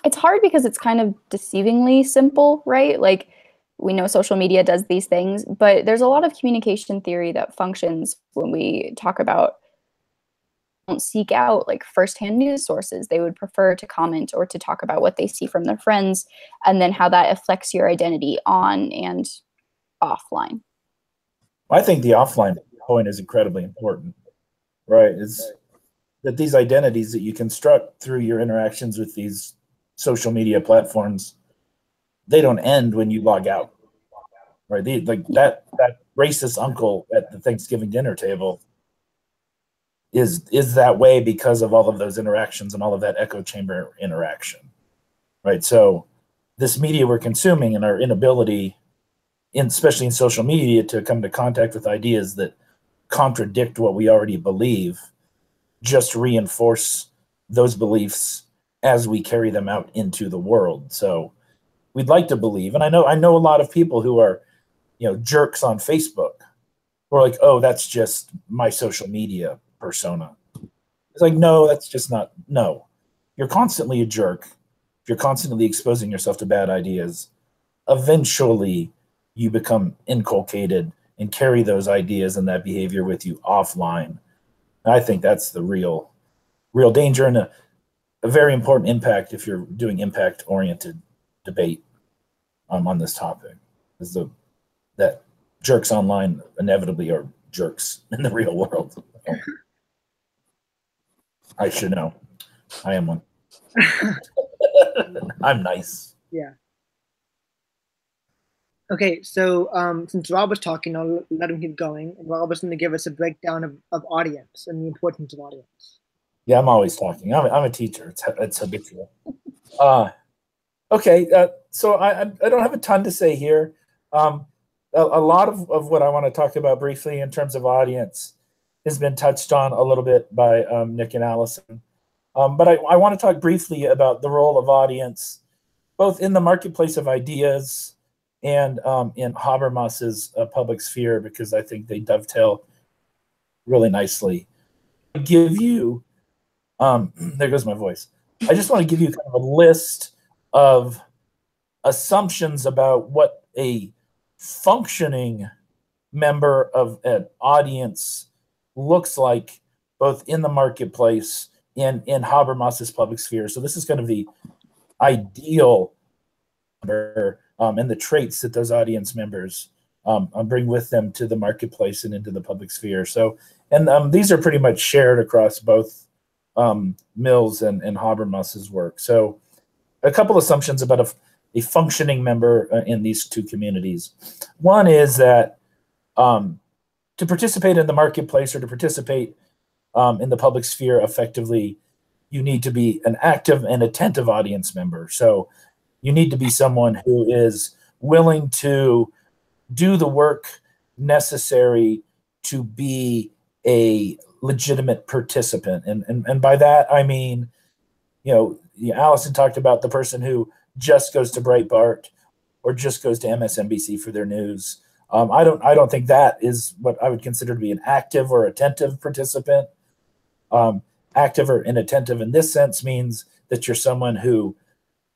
It's hard because it's kind of deceivingly simple, right? Like, we know social media does these things, but there's a lot of communication theory that functions when we talk about don't seek out like firsthand news sources. They would prefer to comment or to talk about what they see from their friends, and then how that affects your identity on and offline. I think the offline point is incredibly important, right? It's that these identities that you construct through your interactions with these social media platforms, they don't end when you log out, right? That racist uncle at the Thanksgiving dinner table is that way because of all of those interactions and all of that echo chamber interaction, right? So this media we're consuming and our inability, especially in social media, to come to contact with ideas that contradict what we already believe, just reinforce those beliefs as we carry them out into the world. So we'd like to believe, and I know a lot of people who are, jerks on Facebook, who are like, oh, that's just my social media persona. It's like, no, that's just not. No, you're constantly a jerk. You're constantly exposing yourself to bad ideas. Eventually, you become inculcated and carry those ideas and that behavior with you offline. And I think that's the real danger, and a very important impact if you're doing impact-oriented debate on this topic, is that jerks online inevitably are jerks in the real world. I should know. I am one. I'm nice. Yeah. Okay, so since Rob was talking, I'll let him keep going. And Rob was going to give us a breakdown of audience and the importance of audience. Yeah, I'm always talking. I'm a teacher. It's habitual. Okay, so I don't have a ton to say here. A lot of what I want to talk about briefly in terms of audience has been touched on a little bit by Nick and Allison. But I want to talk briefly about the role of audience, both in the marketplace of ideas and in Habermas's public sphere, because I think they dovetail really nicely. I give you, there goes my voice. I just want to give you kind of a list of assumptions about what a functioning member of an audience looks like, both in the marketplace and in Habermas's public sphere. So this is kind of the ideal member and the traits that those audience members bring with them to the marketplace and into the public sphere. So, and these are pretty much shared across both Mills and Habermas's work. So a couple assumptions about a functioning member in these two communities. One is that to participate in the marketplace, or to participate in the public sphere effectively, you need to be an active and attentive audience member. So you need to be someone who is willing to do the work necessary to be a legitimate participant. And by that, I mean, Allison talked about the person who just goes to Breitbart or just goes to MSNBC for their news. I don't think that is what I would consider to be an active or attentive participant. Active or inattentive in this sense means that you're someone who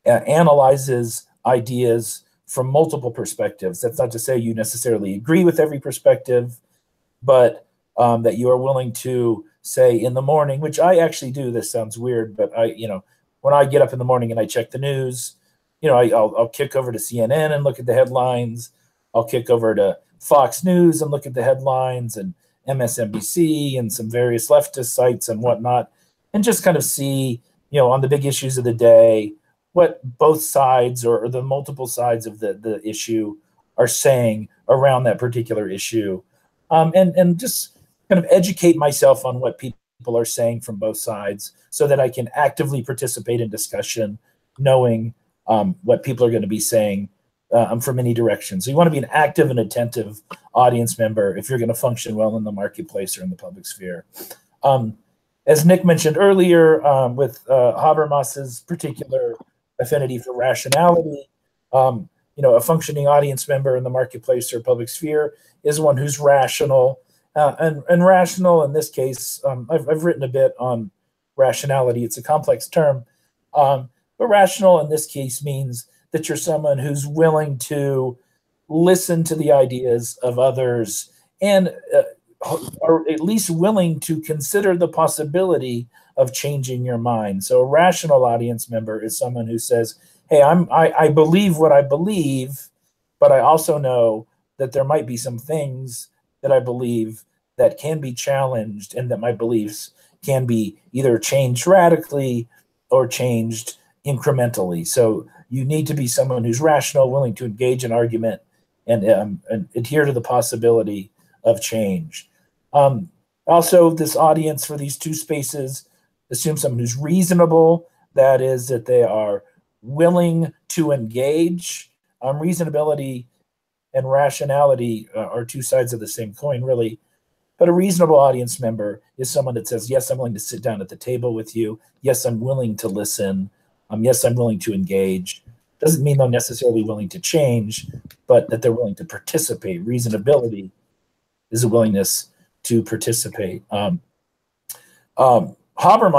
analyzes ideas from multiple perspectives. That's not to say you necessarily agree with every perspective, but that you are willing to say in the morning, which I actually do. This sounds weird, but when I get up in the morning and I check the news, I'll kick over to CNN and look at the headlines. I'll kick over to Fox News and look at the headlines, and MSNBC and some various leftist sites and whatnot, and just kind of see, on the big issues of the day, what both sides or the multiple sides of the issue are saying around that particular issue, and just kind of educate myself on what people are saying from both sides so that I can actively participate in discussion, knowing what people are going to be saying from any direction. So you want to be an active and attentive audience member if you're going to function well in the marketplace or in the public sphere. As Nick mentioned earlier, with Habermas's particular affinity for rationality, a functioning audience member in the marketplace or public sphere is one who's rational. And rational in this case, I've written a bit on rationality. It's a complex term, but rational in this case means that you're someone who's willing to listen to the ideas of others and are at least willing to consider the possibility of changing your mind. So a rational audience member is someone who says, hey, I believe what I believe, but I also know that there might be some things that I believe that can be challenged and that my beliefs can be either changed radically or changed incrementally. So you need to be someone who's rational, willing to engage in argument, and adhere to the possibility of change. Also, this audience for these two spaces assumes someone who's reasonable. That is, that they are willing to engage. Reasonability and rationality are two sides of the same coin, really. But a reasonable audience member is someone that says, yes, I'm willing to sit down at the table with you. Yes, I'm willing to listen. Yes, I'm willing to engage. Doesn't mean they're necessarily willing to change, but that they're willing to participate. Reasonability is a willingness to participate. Habermas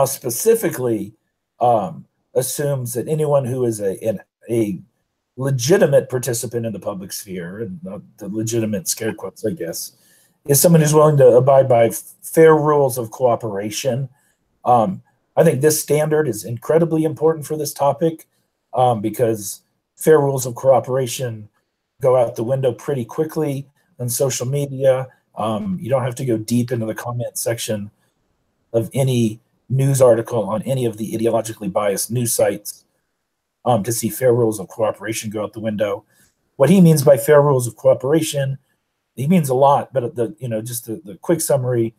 specifically assumes that anyone who is a legitimate participant in the public sphere, and the legitimate scare quotes, I guess, is someone who's willing to abide by fair rules of cooperation. I think this standard is incredibly important for this topic because fair rules of cooperation go out the window pretty quickly on social media. You don't have to go deep into the comment section of any news article on any of the ideologically biased news sites to see fair rules of cooperation go out the window. What he means by fair rules of cooperation, he means a lot, but just the quick summary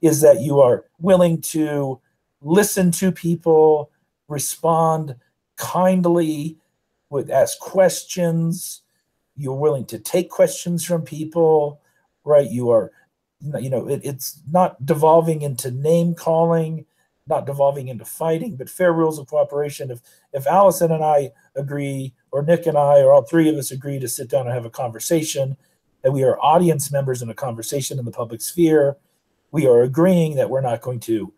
is that you are willing to listen to people, respond kindly, ask questions. You're willing to take questions from people, right? You are, it's not devolving into name calling, not devolving into fighting, but fair rules of cooperation. If Allison and I agree, or Nick and I, or all three of us agree to sit down and have a conversation, that we are audience members in a conversation in the public sphere, we are agreeing that we're not going to,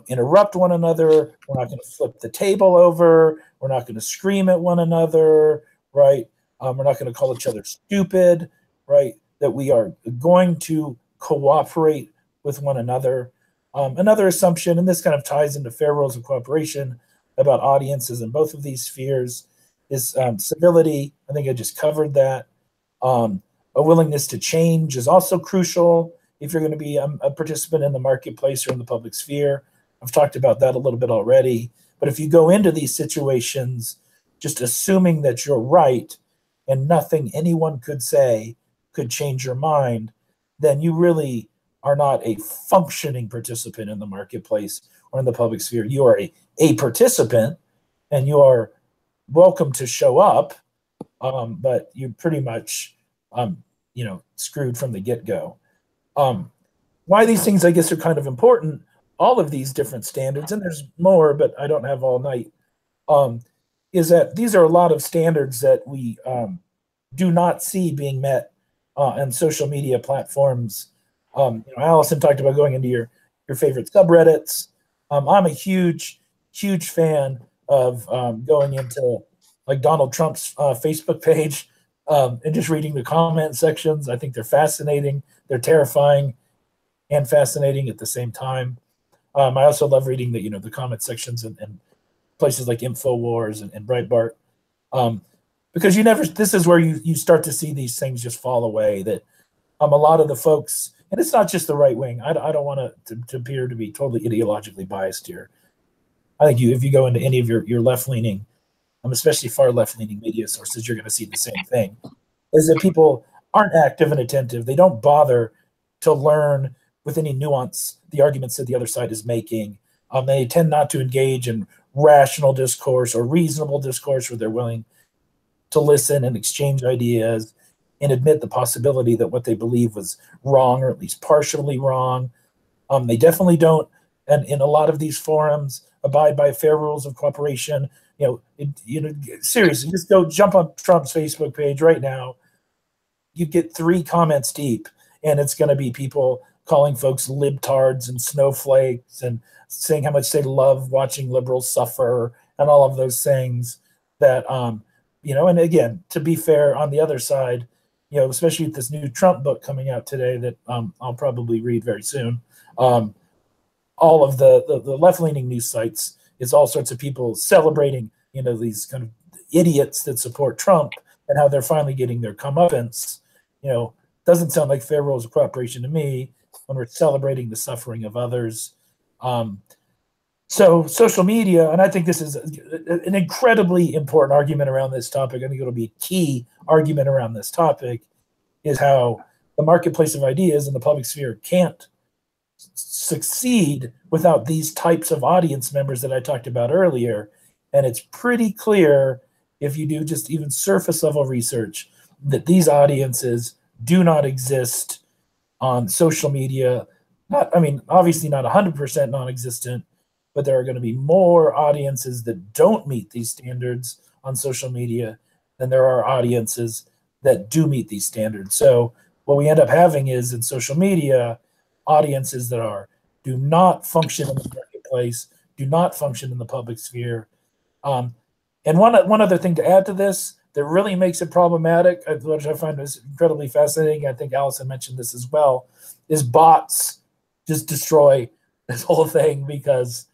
interrupt one another. We're not going to flip the table over. We're not going to scream at one another, right? We're not going to call each other stupid, right? That we are going to cooperate with one another. Another assumption, and this kind of ties into fair rules of cooperation about audiences in both of these spheres, is civility. I think I just covered that. A willingness to change is also crucial if you're going to be a participant in the marketplace or in the public sphere. I've talked about that a little bit already. But if you go into these situations just assuming that you're right and nothing anyone could say could change your mind, then you really are not a functioning participant in the marketplace or in the public sphere. You are a participant, and you are welcome to show up, but you're pretty much screwed from the get-go. Why these things, I guess, are kind of important, all of these different standards, and there's more, but I don't have all night, is that these are a lot of standards that we do not see being met and social media platforms. Allison talked about going into your favorite subreddits. I'm a huge fan of going into like Donald Trump's Facebook page and just reading the comment sections. I think they're fascinating. They're terrifying and fascinating at the same time. I also love reading the comment sections and places like InfoWars and Breitbart, because this is where you start to see these things just fall away. That a lot of the folks, and it's not just the right wing. I don't want to appear to be totally ideologically biased here. I think if you go into any of your left leaning, especially far left leaning media sources, you're going to see the same thing: is that people aren't active and attentive. They don't bother to learn with any nuance the arguments that the other side is making. They tend not to engage in rational discourse or reasonable discourse where they're willing to listen and exchange ideas and admit the possibility that what they believe was wrong, or at least partially wrong. They definitely don't, and in a lot of these forums, abide by fair rules of cooperation. Seriously, just go jump on Trump's Facebook page right now. You get 3 comments deep, and it's going to be people calling folks libtards and snowflakes and saying how much they love watching liberals suffer and all of those things that, and again, to be fair, on the other side, especially with this new Trump book coming out today that I'll probably read very soon, all of the left-leaning news sites, it's all sorts of people celebrating, these kind of idiots that support Trump and how they're finally getting their comeuppance. Doesn't sound like fair rules of cooperation to me when we're celebrating the suffering of others. So social media, and I think this is an incredibly important argument around this topic. I think it'll be a key argument around this topic, is how the marketplace of ideas in the public sphere can't succeed without these types of audience members that I talked about earlier. And it's pretty clear, if you do just even surface level research, that these audiences do not exist on social media. Obviously not 100% non-existent, but there are going to be more audiences that don't meet these standards on social media than there are audiences that do meet these standards. So what we end up having is, in social media, audiences that do not function in the marketplace, do not function in the public sphere. And one other thing to add to this that really makes it problematic, which I find is incredibly fascinating, I think Allison mentioned this as well, is bots just destroy this whole thing, because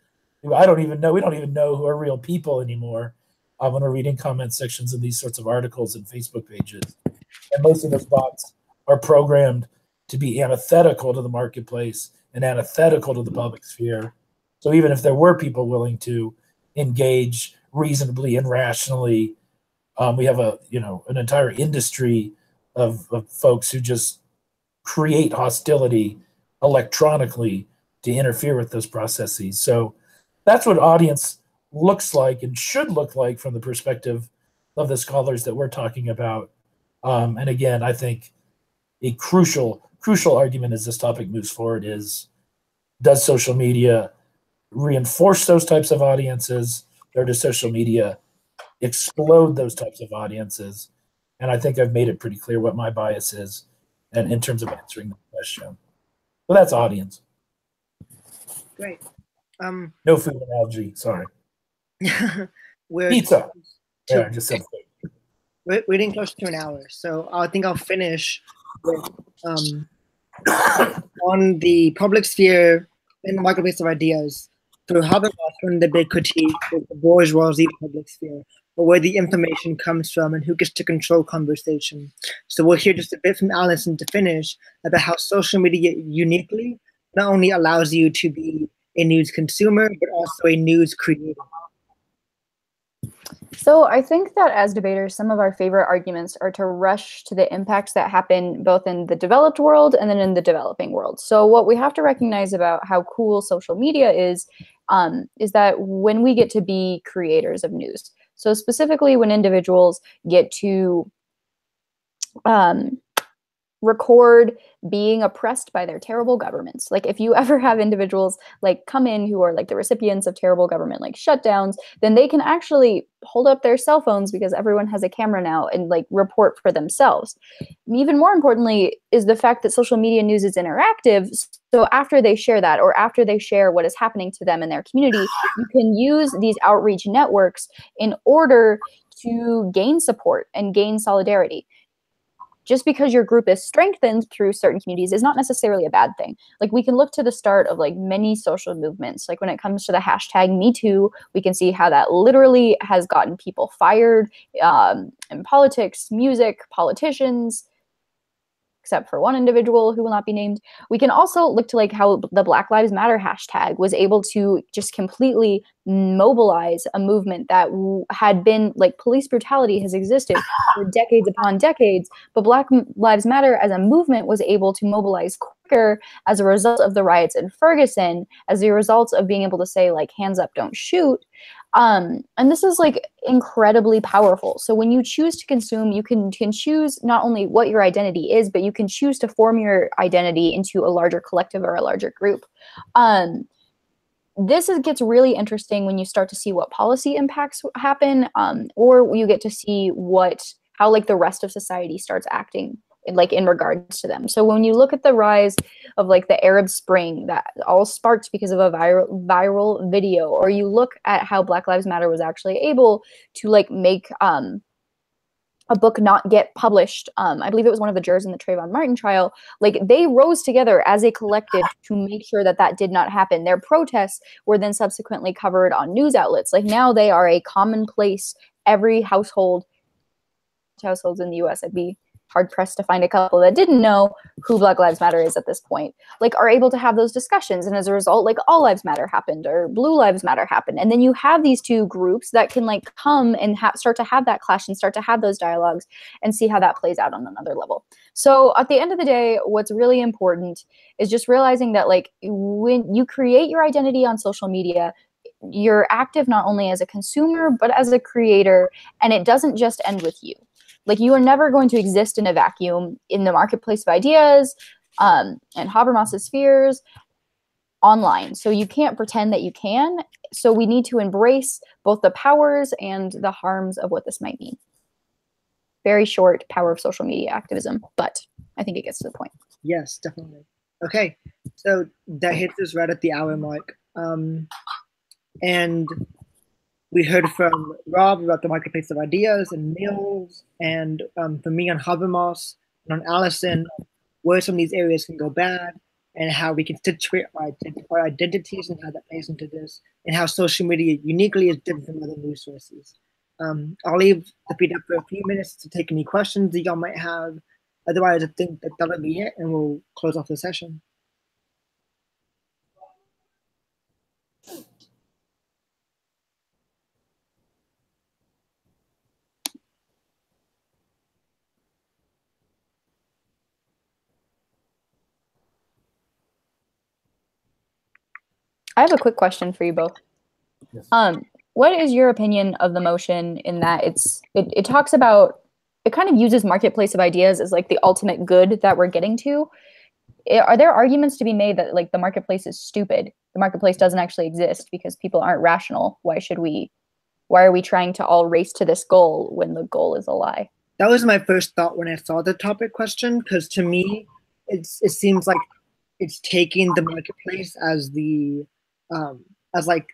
we don't even know who are real people anymore when we're reading comment sections of these sorts of articles and Facebook pages. And most of those bots are programmed to be antithetical to the marketplace and antithetical to the public sphere. So even if there were people willing to engage reasonably and rationally, we have an entire industry of folks who just create hostility electronically to interfere with those processes. So that's what audience looks like and should look like from the perspective of the scholars that we're talking about. And again, I think a crucial argument as this topic moves forward is, does social media reinforce those types of audiences, or does social media explode those types of audiences? And I think I've made it pretty clear what my bias is, and in terms of answering the question. So that's audience. Great. No food analogy, sorry. Pizza. Yeah, I just said food. We're getting close to an hour, so I think I'll finish with on the public sphere and the marketplace of ideas. So how the and the big critique of the bourgeoisie public sphere, or where the information comes from and who gets to control conversation. So we'll hear just a bit from Allison to finish about how social media uniquely not only allows you to be a news consumer, but also a news creator. So I think that as debaters, some of our favorite arguments are to rush to the impacts that happen both in the developed world and then in the developing world. So what we have to recognize about how cool social media is that when we get to be creators of news, so specifically when individuals get to record being oppressed by their terrible governments. Like if you ever have individuals like come in who are like the recipients of terrible government like shutdowns, then they can actually hold up their cell phones because everyone has a camera now and like report for themselves. Even more importantly is the fact that social media news is interactive. So after they share that, or after they share what is happening to them in their community, you can use these outreach networks in order to gain support and gain solidarity. Just because your group is strengthened through certain communities is not necessarily a bad thing. Like we can look to the start of like many social movements. Like when it comes to the hashtag #MeToo, we can see how that literally has gotten people fired in politics, music, politicians, except for one individual who will not be named. We can also look to like how the Black Lives Matter hashtag was able to just completely mobilize a movement that had been like police brutality has existed for decades upon decades, but Black Lives Matter as a movement was able to mobilize quicker as a result of the riots in Ferguson, as a result of being able to say like hands up, don't shoot. And this is like incredibly powerful. So when you choose to consume, you can choose not only what your identity is, but you can choose to form your identity into a larger collective or a larger group. This gets really interesting when you start to see what policy impacts happen, or you get to see how like the rest of society starts acting like in regards to them. So when you look at the rise of like the Arab Spring that all sparked because of a viral video, or you look at how Black Lives Matter was actually able to like make a book not get published. I believe it was one of the jurors in the Trayvon Martin trial. Like they rose together as a collective to make sure that that did not happen. Their protests were then subsequently covered on news outlets. Like now they are a commonplace. Every households in the US, I'd be hard pressed to find a couple that didn't know who Black Lives Matter is at this point, like are able to have those discussions. And as a result, like All Lives Matter happened or Blue Lives Matter happened. And then you have these two groups that can like come and start to have that clash and start to have those dialogues and see how that plays out on another level. So at the end of the day, what's really important is just realizing that like when you create your identity on social media, you're active not only as a consumer, but as a creator. And it doesn't just end with you. Like you are never going to exist in a vacuum in the marketplace of ideas and Habermas's spheres online. So you can't pretend that you can. So we need to embrace both the powers and the harms of what this might mean. Very short power of social media activism, but I think it gets to the point. Yes, definitely. Okay, so that hits us right at the hour mark. And we heard from Rob about the marketplace of ideas and meals, and from me on Habermas and on Allison, where some of these areas can go bad, and how we can situate our identities and how that plays into this, and how social media uniquely is different from other news sources. I'll leave the feed up for a few minutes to take any questions that y'all might have. Otherwise, I think that that'll be it, and we'll close off the session. I have a quick question for you both. Yes. What is your opinion of the motion in that it talks about, it kind of uses marketplace of ideas as like the ultimate good that we're getting to? Are there arguments to be made that like the marketplace is stupid? The marketplace doesn't actually exist because people aren't rational. Why are we trying to all race to this goal when the goal is a lie? That was my first thought when I saw the topic question, because to me, it seems like it's taking the marketplace as the as like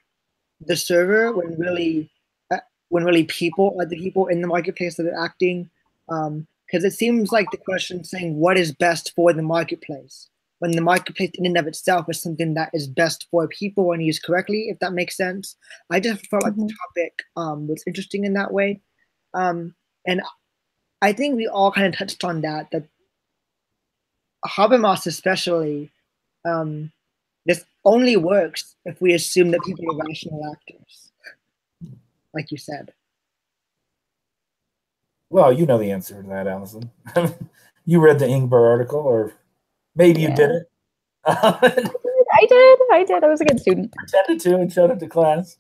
the server, when really people are the people in the marketplace that are acting. Because it seems like the question saying what is best for the marketplace, when the marketplace in and of itself is something that is best for people when used correctly, if that makes sense. I just felt like the topic was interesting in that way. And I think we all kind of touched on that Habermas especially, this only works if we assume that people are rational actors, like you said. Well, you know the answer to that, Allison. You read the Ingber article, or maybe you didn't. I did. I was a good student. Pretended to and showed it to class.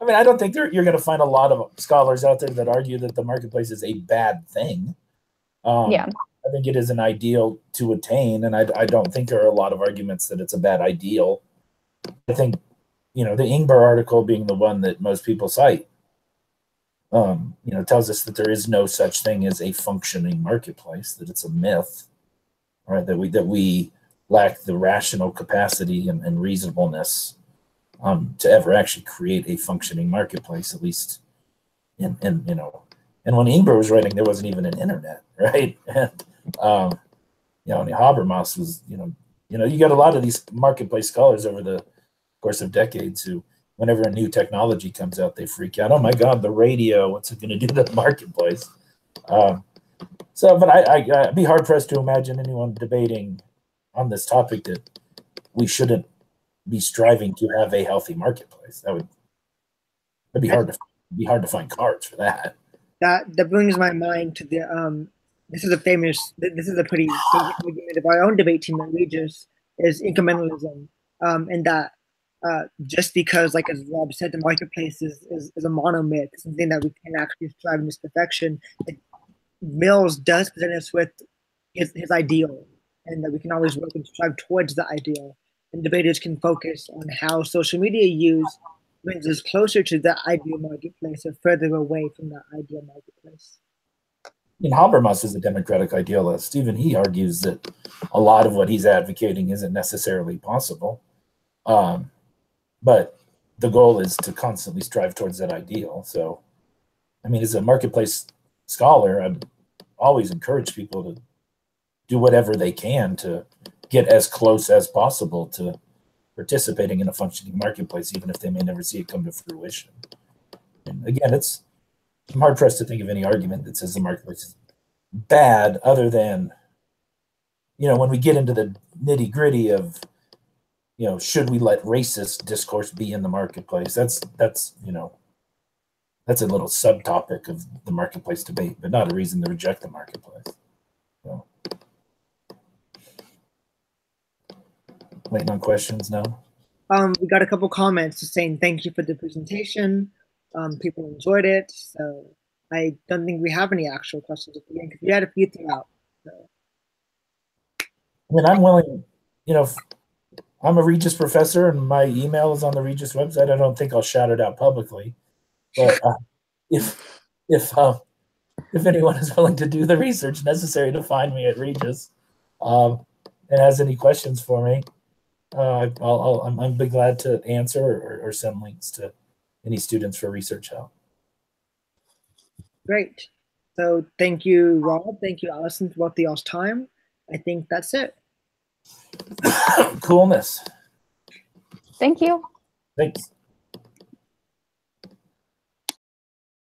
I mean, I don't think you're going to find a lot of scholars out there that argue that the marketplace is a bad thing. Yeah. I I think it is an ideal to attain, and I don't think there are a lot of arguments that it's a bad ideal. I think, the Ingber article being the one that most people cite, tells us that there is no such thing as a functioning marketplace, that it's a myth, right? That we lack the rational capacity and reasonableness to ever actually create a functioning marketplace, at least and when Ingber was writing, there wasn't even an internet, right? And Habermas was, you got a lot of these marketplace scholars over the course of decades who, whenever a new technology comes out, they freak out. Oh my God, the radio! What's it going to do to the marketplace? But I'd be hard pressed to imagine anyone debating on this topic that we shouldn't be striving to have a healthy marketplace. That'd be hard to find cards for that. That brings my mind to the this is a pretty famous argument of our own debate team at Regis, is incrementalism, and that just because, like as Rob said, the marketplace is a monomyth, something that we can actually strive in this perfection. Mills does present us with his ideal, and that we can always work and strive towards the ideal. And debaters can focus on how social media use brings us closer to the ideal marketplace or further away from the ideal marketplace. Habermas is a democratic idealist. Even he argues that a lot of what he's advocating isn't necessarily possible. But the goal is to constantly strive towards that ideal. So, as a marketplace scholar, I'd always encourage people to do whatever they can to get as close as possible to participating in a functioning marketplace, even if they may never see it come to fruition. And again, I'm hard pressed to think of any argument that says the marketplace is bad, other than, when we get into the nitty gritty of, should we let racist discourse be in the marketplace? That's a little subtopic of the marketplace debate, but not a reason to reject the marketplace. So, waiting on questions now. We got a couple comments just saying thank you for the presentation. People enjoyed it, so I don't think we have any actual questions at the end because we had a few throughout. So. I'm willing, I'm a Regis professor and my email is on the Regis website. I don't think I'll shout it out publicly, but if anyone is willing to do the research necessary to find me at Regis and has any questions for me, I'm be glad to answer or send links to any students for research help. Great. So thank you, Rob. Thank you, Allison, for both of y'all's time. I think that's it. Coolness. Thank you. Thanks.